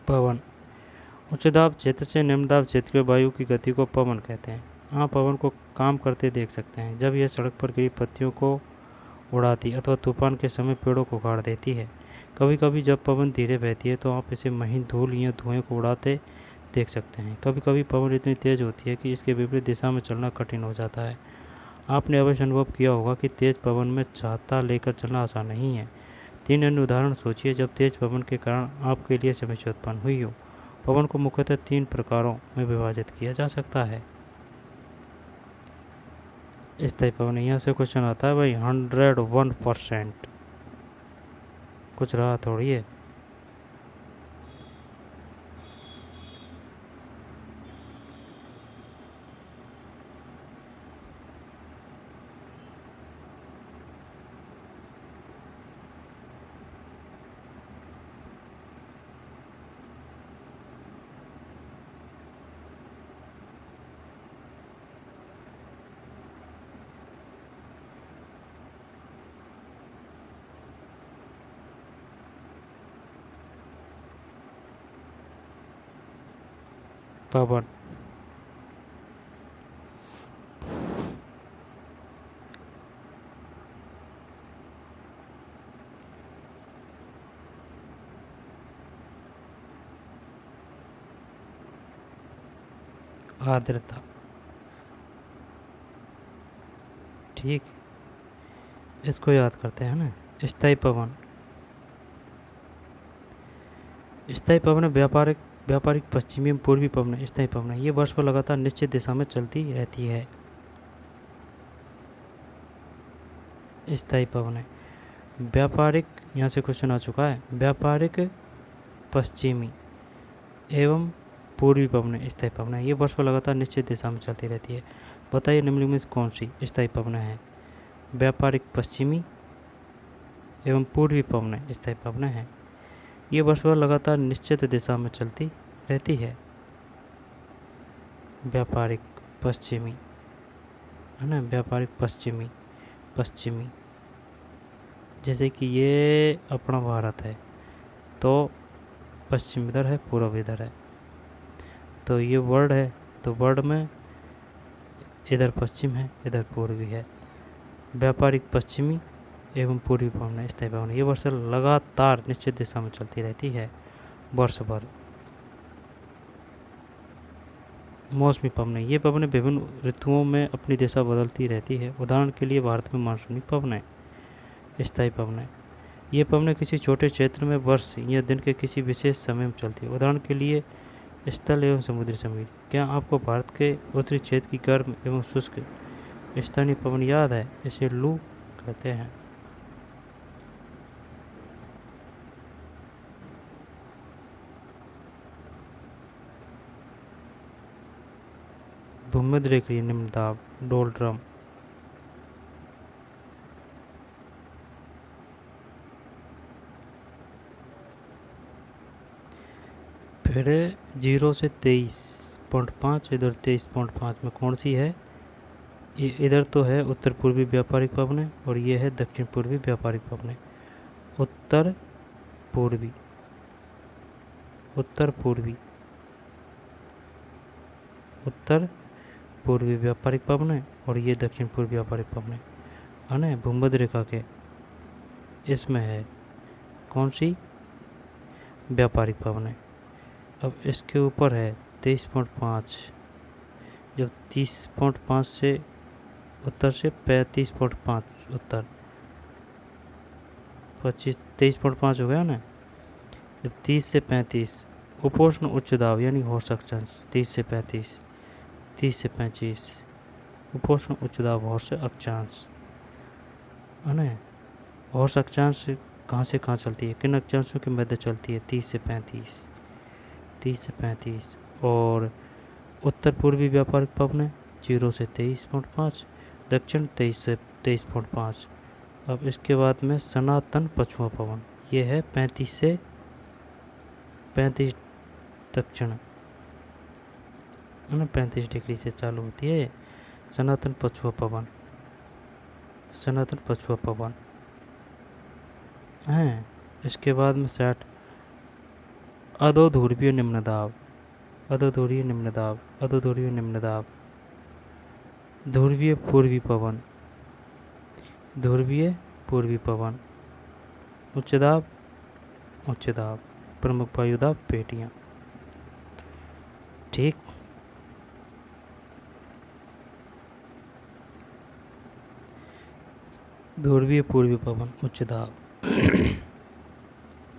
पवन उच्च दाब क्षेत्र से निम्न दाब क्षेत्र के वायु की गति को पवन कहते हैं। आप पवन को काम करते देख सकते हैं जब यह सड़क पर गिरी पत्तियों को उड़ाती अथवा तूफान के समय पेड़ों को उखाड़ देती है। कभी कभी जब पवन धीरे बहती है तो आप इसे महीन धूल या धुएं को उड़ाते देख सकते हैं। कभी कभी पवन इतनी तेज होती है कि इसके विपरीत दिशा में चलना कठिन हो जाता है। आपने अवश्य अनुभव किया होगा कि तेज पवन में छाता लेकर चलना आसान नहीं है। 3 अन्य उदाहरण सोचिए जब तेज पवन के कारण आपके लिए समस्या उत्पन्न हुई हो। पवन को मुख्यतः 3 प्रकारों में विभाजित किया जा सकता है। स्थायी पवन, यहाँ से क्वेश्चन आता है भाई 101%, कुछ रहा थोड़ी है। पवन आर्द्रता, ठीक, इसको याद करते हैं ना। स्थायी पवन व्यापारिक पश्चिमी एवं पूर्वी पवन स्थायी पवन है। ये वर्ष पर लगातार निश्चित दिशा में चलती रहती है। स्थायी पवन है। व्यापारिक, यहाँ से क्वेश्चन आ चुका है, व्यापारिक पश्चिमी एवं पूर्वी पवनें स्थायी पवनें। ये वर्षभर लगातार निश्चित दिशा में चलती रहती है। बताइए निम्नलिखित में से कौन सी स्थायी पवनें हैं? व्यापारिक पश्चिमी एवं पूर्वी पवनें स्थायी पवनें हैं। ये वर्षभर लगातार निश्चित दिशा में चलती रहती है। व्यापारिक पश्चिमी, है ना, व्यापारिक पश्चिमी, पश्चिमी। जैसे कि ये अपना भारत है तो पश्चिम इधर है, पूर्व इधर है। तो ये वर्ल्ड है तो वर्ल्ड में इधर पश्चिम है, इधर पूर्वी है। व्यापारिक पश्चिमी एवं पूर्वी पवनें स्थायी पवनें। ये वर्ष लगातार निश्चित दिशा में चलती रहती है वर्ष भर। मौसमी पवनें, ये पवनें विभिन्न ऋतुओं में अपनी दिशा बदलती रहती है। उदाहरण के लिए भारत में मानसूनी पवनें। स्थायी पवनें, ये पवनें किसी छोटे क्षेत्र में वर्ष या दिन के किसी विशेष समय में चलती है। उदाहरण के लिए स्थल एवं समुद्री समीर। क्या आपको भारत के उत्तरी क्षेत्र की गर्म एवं शुष्क स्थानीय पवन याद है? इसे लू कहते हैं। भूमध्य रेखीय निम्न दाब डोलड्रम। फिर 0 से 23.5, इधर 23.5 में कौन सी है? ये इधर तो है उत्तर पूर्वी व्यापारिक पवनें और ये है दक्षिण पूर्वी व्यापारिक पवनें। उत्तर पूर्वी, उत्तर पूर्वी, उत्तर पूर्वी व्यापारिक पवनें और ये दक्षिण पूर्वी व्यापारिक पवनें, है ना। भूमध्य रेखा के इसमें है कौन सी? व्यापारिक पवनें। अब इसके ऊपर है 23.5। जब 30.5 से उत्तर से 35.5 उत्तर, 23.5 हो गया ना। जब 30 से 35 उपोष्ण उच्च दाब यानी हौर्स अक्षांश 30 से 35, 30 से 35 उपोष्ण उच्च दाब हौर्स अक्षांश, है ना। हौर्स अक्षांश कहाँ से कहाँ चलती है? किन अक्षांशों के मध्य चलती है? 30 से 35, 30 से 35। और उत्तर पूर्वी व्यापारिक पवनें 0 से 23.5, दक्षिण 23 से 23.5। अब इसके बाद में सनातन पछुआ पवन, ये है 35 से 35 दक्षिण, है ना, 35 डिग्री से चालू होती है सनातन पछुआ पवन। सनातन पछुआ पवन है। इसके बाद में 60 अधोध्रुवीय निम्न दाब, अधोध्रुवीय निम्न दाब, अधोध्रुवीय निम्न दाब। ध्रुवीय पूर्वी पवन, ध्रुवीय पूर्वी पवन। उच्च दाब, उच्च दाब, प्रमुख वायुदाब पेटियां। ठीक। ध्रुवीय पूर्वी पवन, उच्च दाब,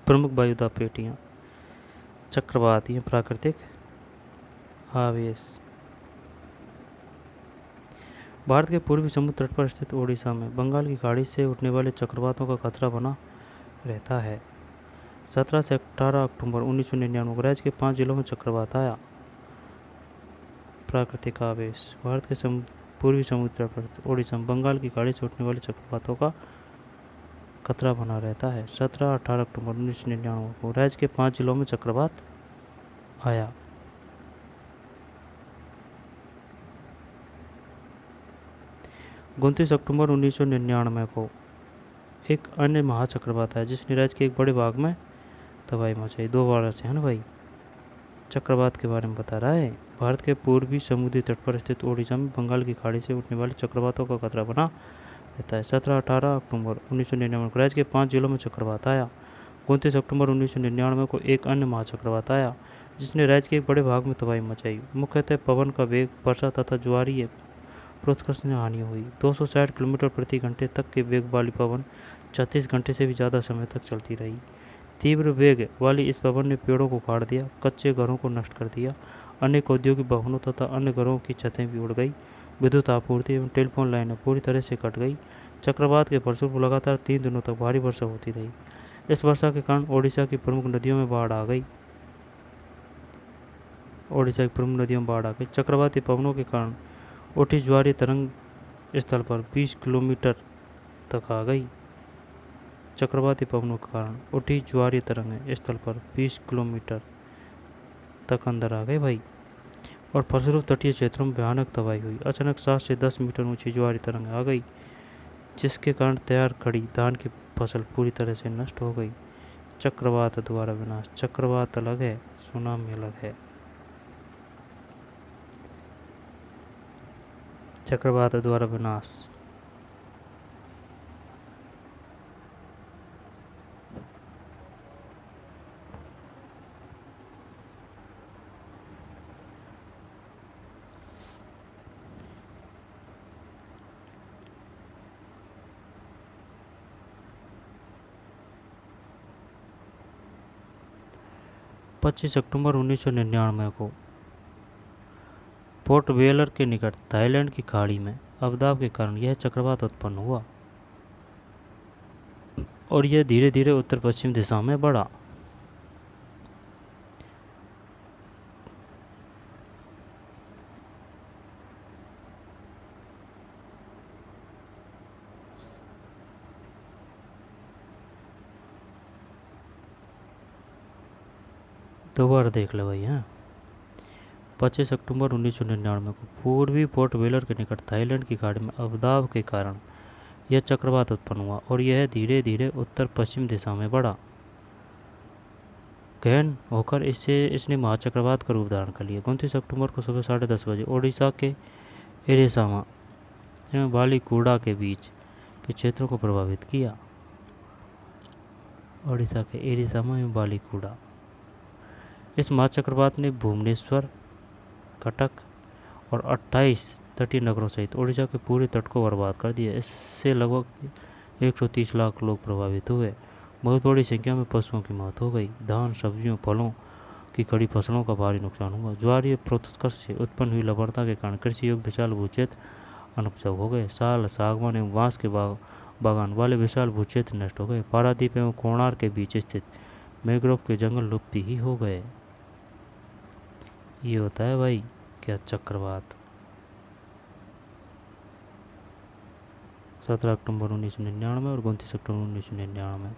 प्रमुख वायुदाब पेटियां। चक्रवात, ये प्राकृतिक आवेश। भारत के पूर्वी समुद्र तट पर स्थित ओडिशा में बंगाल की खाड़ी से उठने वाले चक्रवातों का खतरा बना रहता है। 17 से 18 अक्टूबर 1999 को राज्य के 5 जिलों में चक्रवात आया। प्राकृतिक आवेश, भारत के पूर्वी समुद्र तट पर ओडिशा में बंगाल की खाड़ी से उठने वाले चक्रवातों का खतरा बना रहता है। 17-18 अक्टूबर 1999 को राज्य के 5 जिलों में चक्रवात आया। 29 अक्टूबर 1999 को एक अन्य महाचक्रवात आया जिसने राज्य के एक बड़े भाग में तबाही मचाई। 2 बार से, है ना भाई, चक्रवात के बारे में बता रहा है। भारत के पूर्वी समुद्री तट पर स्थित ओडिशा में बंगाल की खाड़ी से उठने वाले चक्रवातों का खतरा बना रहता है। 17-18 अक्टूबर 1999 को राज्य के 5 जिलों में चक्रवात आया। 29 अक्टूबर 1999 को एक अन्य महाचक्रवात आया जिसने राज्य के एक बड़े भाग में तबाही मचाई। मुख्यतः पवन का वेग, वर्षा तथा ज्वारीय प्रोत्कर्षण हानि हुई। 260 किलोमीटर प्रति घंटे तक के वेग वाली पवन 36 घंटे से भी ज़्यादा समय तक चलती रही। तीव्र वेग वाली इस पवन ने पेड़ों को उखाड़ दिया, कच्चे घरों को नष्ट कर दिया, अनेक औद्योगिक भवनों तथा अन्य घरों की छतें भी उड़ गई। विद्युत आपूर्ति एवं टेलीफोन लाइनें पूरी तरह से कट गई। चक्रवात के फलस्वरूप लगातार 3 दिनों तक भारी वर्षा होती रही। इस वर्षा के कारण ओडिशा की प्रमुख नदियों में बाढ़ आ गई। ओडिशा की प्रमुख नदियों में बाढ़ आ गई। चक्रवाती पवनों के कारण उठी ज्वारीय तरंग स्थल पर 20 किलोमीटर तक आ गई। चक्रवाती पवनों के कारण उठी ज्वारीय तरंग स्थल पर 20 किलोमीटर तक अंदर आ गए भाई। और फलस्वरूप तटीय क्षेत्रों में भयानक तबाही हुई। अचानक 7 से 10 मीटर ऊंची ज्वारीय तरंग आ गई, जिसके कारण तैयार खड़ी धान की फसल पूरी तरह से नष्ट हो गई। चक्रवात द्वारा विनाश। चक्रवात अलग है, सुनामी अलग है। चक्रवात द्वारा विनाश। पच्चीस अक्टूबर 1999 को पोर्ट वेलर के निकट थाईलैंड की खाड़ी में अवदाब के कारण यह चक्रवात उत्पन्न हुआ और यह धीरे धीरे उत्तर पश्चिम दिशा में बढ़ा। दोबारा देख लो भाई। हाँ, 25 अक्टूबर 1999 को पूर्वी पोर्ट वेलर के निकट थाईलैंड की खाड़ी में अवदाब के कारण यह चक्रवात उत्पन्न हुआ और यह धीरे धीरे उत्तर पश्चिम दिशा में बढ़ा। गहन होकर इसने महाचक्रवात का रूप धारण कर लिया। 29 अक्टूबर को सुबह 10:30 बजे ओडिशा के एरिसामा एवं बालीकुडा के बीच के क्षेत्रों को प्रभावित किया। ओडिशा के एरिसामा एवं बालीकुडा। इस महाचक्रवात ने भुवनेश्वर, कटक और 28 तटीय नगरों सहित ओडिशा के पूरे तट को बर्बाद कर दिया। इससे लगभग 130 लाख लोग प्रभावित हुए। बहुत बड़ी संख्या में पशुओं की मौत हो गई। धान, सब्जियों, फलों की खड़ी फसलों का भारी नुकसान हुआ। ज्वारीय प्रोत्कर्ष से उत्पन्न हुई लवणता के कारण कृषि योग्य विशाल भूक्षेत्र अनुपजाऊ हो गए। साल, सागवान एवं बांस के बागान वाले विशाल भूक्षेत्र नष्ट हो गए। पारादीप एवं कोणार्क के बीच स्थित मैंग्रोव के जंगल लुप्त ही हो गए। ये होता है भाई क्या चक्रवात। 17 अक्टूबर 1999 और 29 अक्टूबर 1999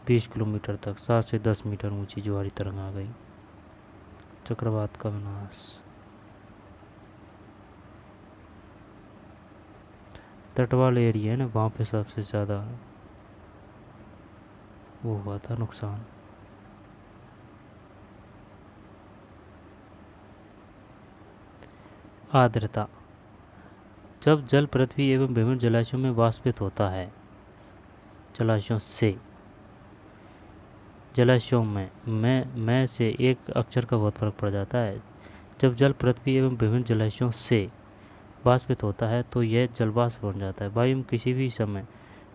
20 किलोमीटर तक 7 से 10 मीटर ऊंची ज्वारी तरंग आ गई। चक्रवात का विनाश। तट वाले एरिया है ना, वहाँ पे सबसे ज़्यादा वो हुआ था नुकसान। आर्द्रता। जब जल पृथ्वी एवं विभिन्न जलाशयों में वाष्पित होता है, जलाशयों में से एक अक्षर का बहुत फर्क पड़ जाता है। जब जल पृथ्वी एवं विभिन्न जलाशयों से वाष्पित होता है तो यह जलवाष्प बन जाता है। वायु में किसी भी समय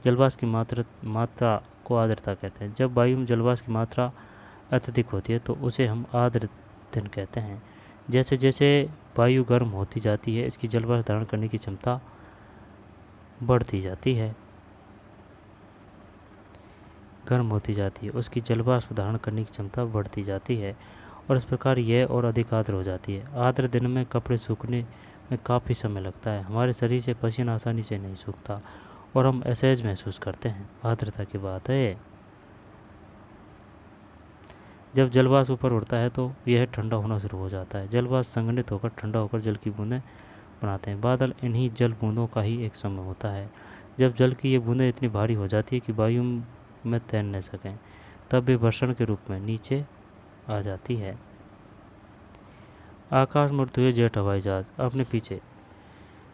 जलवाष्प की मात्रा को आर्द्रता कहते हैं। जब वायु में जलवाष्प की मात्रा अत्यधिक होती है तो उसे हम आर्द्र दिन कहते हैं। जैसे जैसे वायु गर्म होती जाती है, इसकी जलवाष्प धारण करने की क्षमता बढ़ती जाती है। गर्म होती जाती है, उसकी जलवाष्प धारण करने की क्षमता बढ़ती जाती है और इस प्रकार यह और अधिक आर्द्र हो जाती है। आर्द्र दिन में कपड़े सूखने में काफ़ी समय लगता है। हमारे शरीर से पसीना आसानी से नहीं सूखता और हम असहज महसूस करते हैं। आर्द्रता की बात है। जब जलवाष्प ऊपर उड़ता है तो यह ठंडा होना शुरू हो जाता है। जलवाष्प संघनित होकर ठंडा होकर जल की बूंदें बनाते हैं। बादल इन्हीं जल बूंदों का ही एक समूह होता है। जब जल की ये बूंदें इतनी भारी हो जाती है कि वायु में तैर न सकें, तब वे वर्षण के रूप में नीचे आ जाती है। आकाश में उड़ते हुए जेट हवाई जहाज अपने पीछे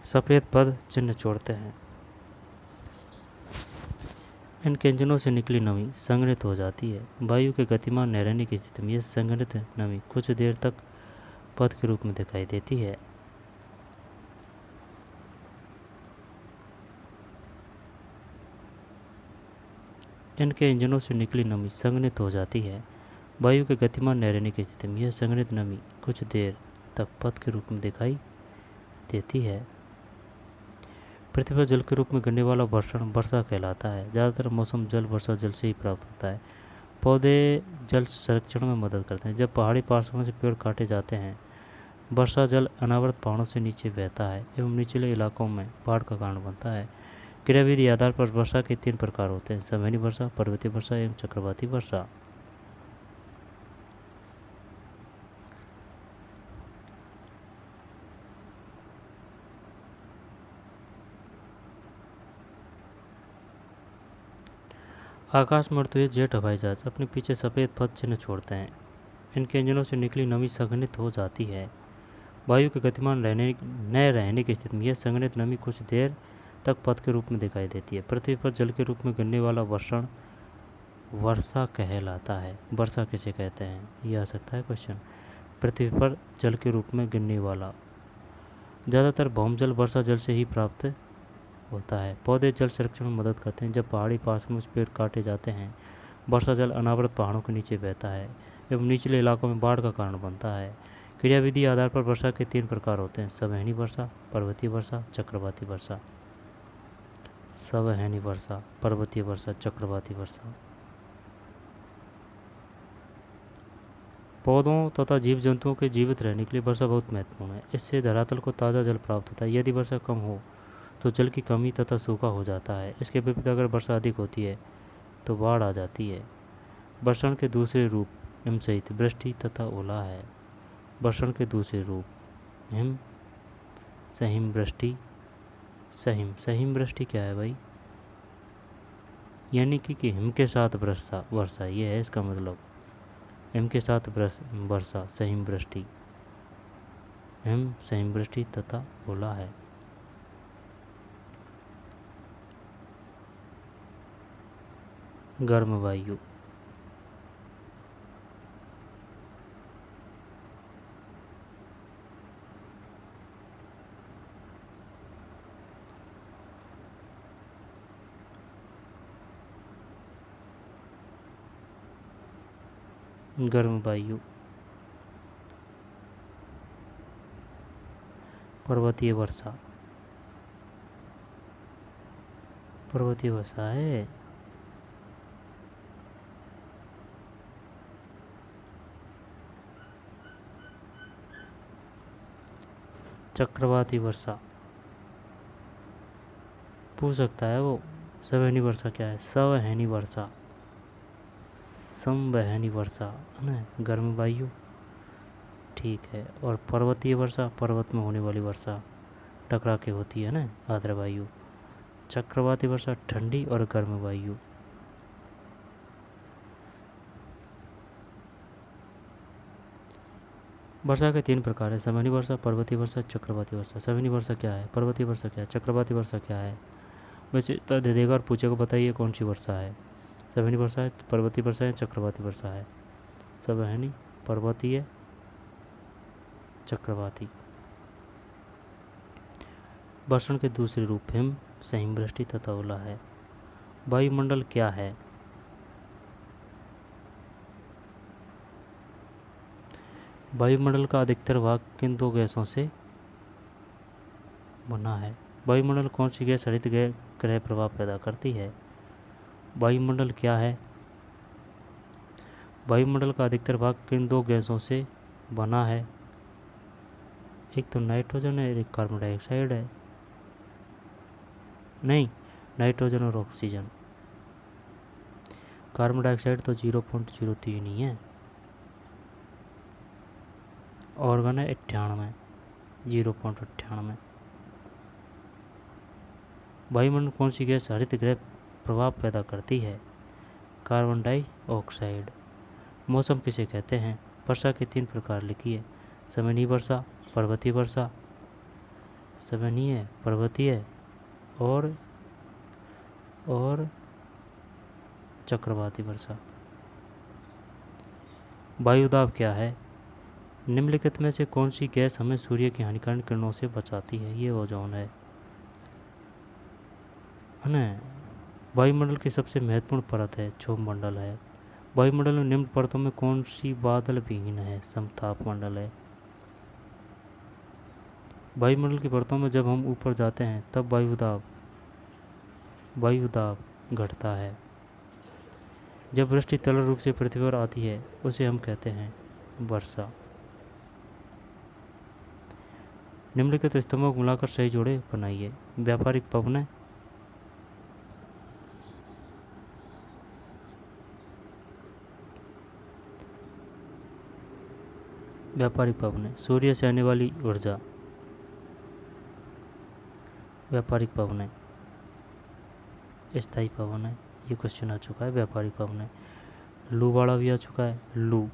सफ़ेद पद चिन्ह छोड़ते हैं। इनके इंजनों से निकली नमी संघनित हो जाती है। वायु के गतिमान न रहने की स्थिति में यह संघनित नमी कुछ देर तक पद के रूप में दिखाई देती है। इनके इंजनों से निकली नमी संघनित हो जाती है। वायु के गतिमान न रहने की स्थिति में यह संघनित नमी कुछ देर तक पद के रूप में दिखाई देती है। पृथ्वी पर जल के रूप में गिरने वाला वर्षण वर्षा कहलाता है। ज़्यादातर मौसम जल वर्षा जल से ही प्राप्त होता है। पौधे जल संरक्षण में मदद करते हैं। जब पहाड़ी पार्श्वों से पेड़ काटे जाते हैं, वर्षा जल अनावृत पहाड़ों से नीचे बहता है एवं निचले इलाकों में बाढ़ का कारण बनता है। क्रियाविधि आधार पर वर्षा के 3 प्रकार होते हैं: संवहनी वर्षा, पर्वतीय वर्षा एवं चक्रवाती वर्षा। आकाश में उड़ते हुए जेट हवाई जहाज अपने पीछे सफ़ेद पथ चिन्ह छोड़ते हैं। इनके इंजनों से निकली नमी संघनित हो जाती है। वायु के गतिमान न रहने की स्थिति में यह संघनित नमी कुछ देर तक पथ के रूप में दिखाई देती है। पृथ्वी पर जल के रूप में गिरने वाला वर्षण वर्षा कहलाता है। वर्षा किसे कहते हैं, यह आ सकता है क्वेश्चन। पृथ्वी पर जल के रूप में गिरने वाला, ज़्यादातर भौमजल वर्षा जल से ही प्राप्त होता है। पौधे जल संरक्षण में मदद करते हैं। जब पहाड़ी पार्श्वों में पेड़ काटे जाते हैं, वर्षा जल अनावृत पहाड़ों के नीचे बहता है एवं निचले इलाकों में बाढ़ का कारण बनता है। क्रियाविधि आधार पर वर्षा के 3 प्रकार होते हैं: संवहनी वर्षा, पर्वतीय वर्षा, चक्रवाती वर्षा। संवहनी वर्षा, पर्वतीय वर्षा, चक्रवाती वर्षा। पौधों तथा जीव जंतुओं के जीवित रहने के लिए वर्षा बहुत महत्वपूर्ण है। इससे धरातल को ताज़ा जल प्राप्त होता है। यदि वर्षा कम हो तो जल की कमी तथा सूखा हो जाता है। इसके विपरीत अगर वर्षा अधिक होती है तो बाढ़ आ जाती है। वर्षण के दूसरे रूप हिम सहित वृष्टि तथा ओला है। वर्षण के दूसरे रूप हिम सहिम वृष्टि। सहिम वृष्टि क्या है भाई, यानी कि हिम के साथ वर्षा ये है इसका मतलब। हिम के साथ वर्षा सहिम वृष्टि, हिम सहिम वृष्टि तथा ओला है। गर्म वायु, गर्म वायु। पर्वतीय वर्षा, पर्वतीय वर्षा है। चक्रवाती वर्षा पूछ सकता है वो। संवहनी वर्षा क्या है? संवहनी वर्षा, संवहनी वर्षा है ना, गर्म वायु, ठीक है। और पर्वतीय वर्षा, पर्वत में होने वाली वर्षा टकरा के होती है ना, आर्द्र वायु। चक्रवाती वर्षा ठंडी और गर्म वायु। वर्षा के 3 प्रकार है: संवहनी वर्षा, पर्वतीय वर्षा, चक्रवाती वर्षा। संवहनी वर्षा क्या है, पर्वतीय वर्षा क्या है, चक्रवाती वर्षा क्या है? विशेषता दे देगा और पूछेगा बताइए कौन सी वर्षा है। संवहनी वर्षा है, पर्वतीय वर्षा है, चक्रवाती वर्षा है। संवहनी, पर्वतीय, चक्रवाती। वर्षण के दूसरे रूप हिम सहिम वृष्टि तथा ओला है। वायुमंडल क्या है? वायुमंडल का अधिकतर भाग किन 2 गैसों से बना है? वायुमंडल कौन सी गैस हरित ग्रह प्रभाव पैदा करती है? वायुमंडल क्या है? वायुमंडल का अधिकतर भाग किन 2 गैसों से बना है? एक तो नाइट्रोजन है, एक कार्बन डाइऑक्साइड है। नहीं, नाइट्रोजन और ऑक्सीजन। कार्बन डाइऑक्साइड तो 0.03 ही है। ऑर्गन है 98, 0.98। वायुमंडल कौन सी गैस हरित गृह प्रभाव पैदा करती है? Carbon dioxide. मौसम किसे कहते हैं? वर्षा के 3 प्रकार लिखिए: संवहनी वर्षा, पर्वतीय वर्षा, संवहनीय, पर्वतीय और चक्रवाती वर्षा। वायुदाब क्या है? निम्नलिखित में से कौन सी गैस हमें सूर्य की हानिकारक किरणों से बचाती है? ये ओजोन है ना। वायुमंडल की सबसे महत्वपूर्ण परत है क्षोभ मंडल है। वायुमंडल में निम्न परतों में कौन सी बादल विहीन है? समताप मंडल है। वायुमंडल की परतों में जब हम ऊपर जाते हैं तब वायुदाब घटता है। जब वृष्टि तरल रूप से पृथ्वी पर आती है उसे हम कहते हैं वर्षा। निम्नलिखित स्तंभों को मिलाकर सही जोड़े बनाइए। व्यापारिक पवनें, व्यापारिक पवनें, सूर्य से आने वाली ऊर्जा, व्यापारिक पवनें, स्थायी पवन है, ये क्वेश्चन आ चुका है। व्यापारिक पवनें, लू वाला भी आ चुका है। लू,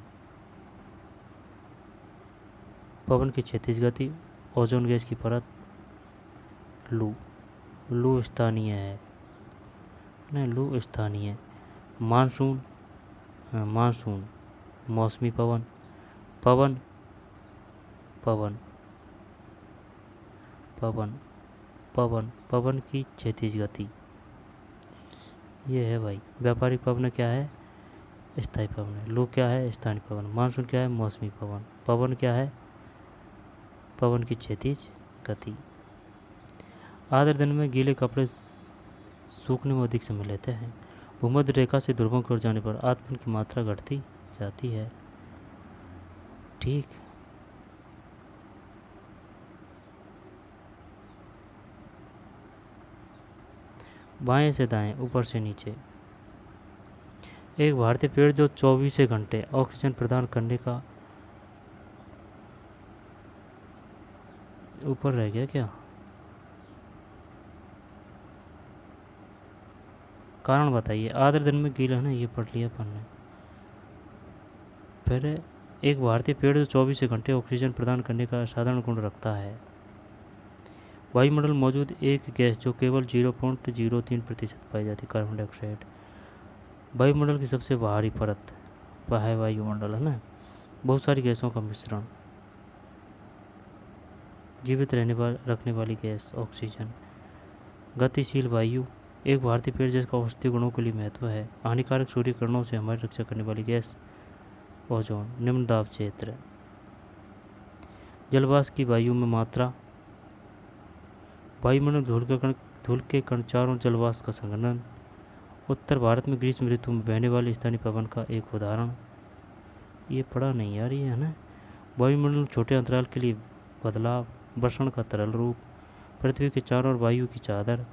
पवन की क्षैतिज गति, ओजोन गैस की परत। लू, लू स्थानीय है, नहीं लू स्थानीय। मानसून, मानसून, मौसमी पवन, पवन, पवन, पवन, पवन, पवन की क्षैतिज गति, ये है भाई। व्यापारिक पवन क्या है? स्थायी पवन है। लू क्या है? स्थानीय पवन। मानसून क्या है? मौसमी पवन। पवन क्या है? पवन की क्षैतिज गति। आर्द्र दिन में गीले कपड़े सूखने में अधिक समय लेते हैं। भूमध्य रेखा से ध्रुवों की ओर जाने पर आर्द्रपन की मात्रा घटती जाती है। ठीक। बाएं से दाएं, ऊपर से नीचे। एक भारतीय पेड़ जो 24 घंटे ऑक्सीजन प्रदान करने का, ऊपर रह गया क्या? कारण बताइए। आर्द्र दिन में गीला, ना ये पढ़ लिया अपन ने। फिर एक भारतीय पेड़ जो 24 घंटे ऑक्सीजन प्रदान करने का असाधारण गुण रखता है। वायुमंडल मौजूद एक गैस जो केवल 0.03% पाई जाती, कार्बन डाइऑक्साइड। वायुमंडल की सबसे बाहरी परत वह है वायुमंडल, है ना। बहुत सारी गैसों का मिश्रण। जीवित रखने वाली गैस ऑक्सीजन। गतिशील वायु, एक भारतीय पेड़ जिसका औषधीय गुणों के लिए महत्व है। हानिकारक सूर्य किरणों से हमारी रक्षा करने वाली गैस ओजोन। निम्न दाब क्षेत्र। जलवाष्प की वायु में मात्रा। वायुमंडल धूल के कण चारों जलवाष्प का संघनन। उत्तर भारत में ग्रीष्म ऋतु में बहने वाले स्थानीय पवन का एक उदाहरण। ये पढ़ा नहीं यार, ये है ना। वायुमंडल छोटे अंतराल के लिए बदलाव। वर्षण का तरल रूप। पृथ्वी के चारों ओर वायु की चादर।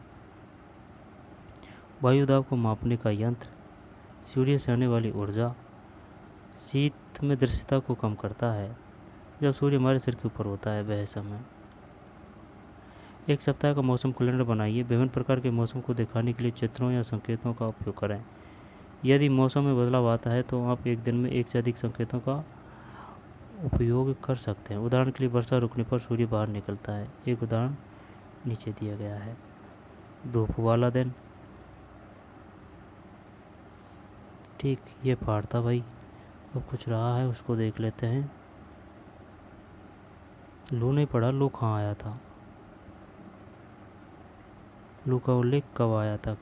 वायुदाब को मापने का यंत्र। सूर्य से आने वाली ऊर्जा। शीत में दृश्यता को कम करता है जब सूर्य हमारे सिर के ऊपर होता है वह समय। एक सप्ताह का मौसम कैलेंडर बनाइए। विभिन्न प्रकार के मौसम को दिखाने के लिए चित्रों या संकेतों का उपयोग करें। यदि मौसम में बदलाव आता है तो आप एक दिन में एक से अधिक संकेतों का उपयोग कर सकते हैं। उदाहरण के लिए वर्षा रुकने पर सूर्य बाहर निकलता है। एक उदाहरण नीचे दिया गया है। धूप वाला दिन। ठीक, ये पाठ था भाई। अब कुछ रहा है उसको देख लेते हैं। लू नहीं पढ़ा। लू कहाँ आया था? लू का उल्लेख कब आया था?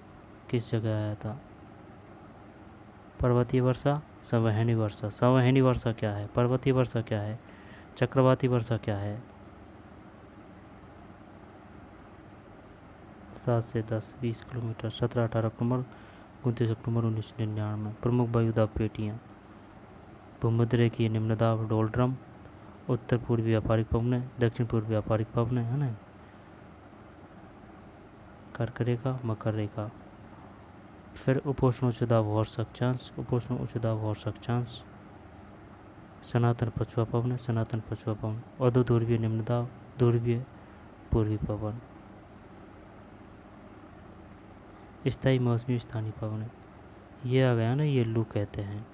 किस जगह आया था? पर्वतीय वर्षा, संवहनी वर्षा। संवहनी वर्षा क्या है? पर्वतीय वर्षा क्या है? चक्रवाती वर्षा क्या है? 7 से 10, 20 किलोमीटर। 17-18 अक्टूबर, 29 अक्टूबर 1999। प्रमुख वायुदाब पेटियाँ। भूमध्य रेखीय निम्नदाब डोलड्रम। उत्तर पूर्वी व्यापारिक पवनें, दक्षिण पूर्वी व्यापारिक पवनें, है ना। कर्क रेखा, मकर रेखा। फिर उपोष्ण उच्च दाब वर्ष अक्षांश, उपोष्ण उच्च दाब वर्ष अक्षांश। सनातन पछुआ पवन, सनातन पछुआ पवन। अधो ध्रुवीय निम्न दाब, ध्रुवीय पूर्वी पवन। स्थायी मौसमी स्थानीय पवन, ये आ गया ना, ये लू कहते हैं।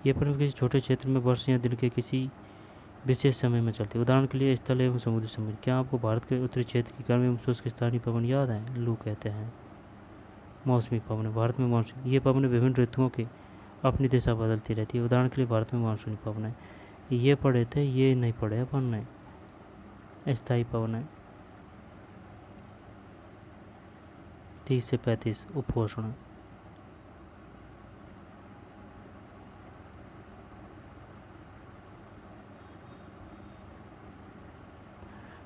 ये पवन किसी छोटे क्षेत्र में वर्ष या दिन के किसी विशेष समय में चलती है। उदाहरण के लिए स्थल एवं समुद्री समय। क्या आपको भारत के उत्तरी क्षेत्र की गर्म एवं शुष्क स्थानीय पवन याद है? लू कहते हैं। मौसमी पवन, भारत में मानसून। ये पवन विभिन्न ऋतुओं के अपनी दिशा बदलती रहती है। उदाहरण के लिए भारत में मानसूनी पवन है। ये पढ़े थे, ये नहीं पढ़े अपन ने। स्थायी पवन है 30 से 35। उपोष्ण।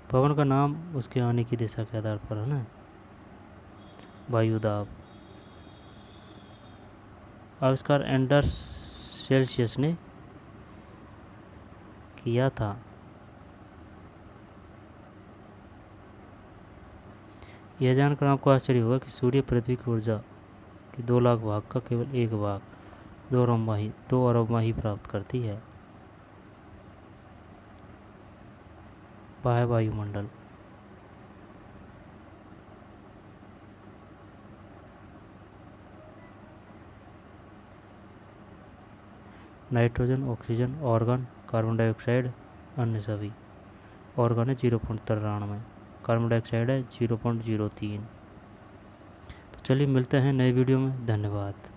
पवन का नाम उसके आने की दिशा के आधार पर है ना। वायुदाब। आविष्कार एंडर्स सेल्सियस ने किया था। यह जानकर आपको आश्चर्य होगा कि सूर्य पृथ्वी की ऊर्जा की 2 लाख भाग का केवल 1 भाग 2 अरब ही प्राप्त करती है। बाह्य वायुमंडल। Nitrogen, oxygen, organ, carbon dioxide, अन्य सभी। ऑर्गन है 0.93, कार्बन डाइऑक्साइड है 0.03। तो चलिए मिलते हैं नए वीडियो में। धन्यवाद।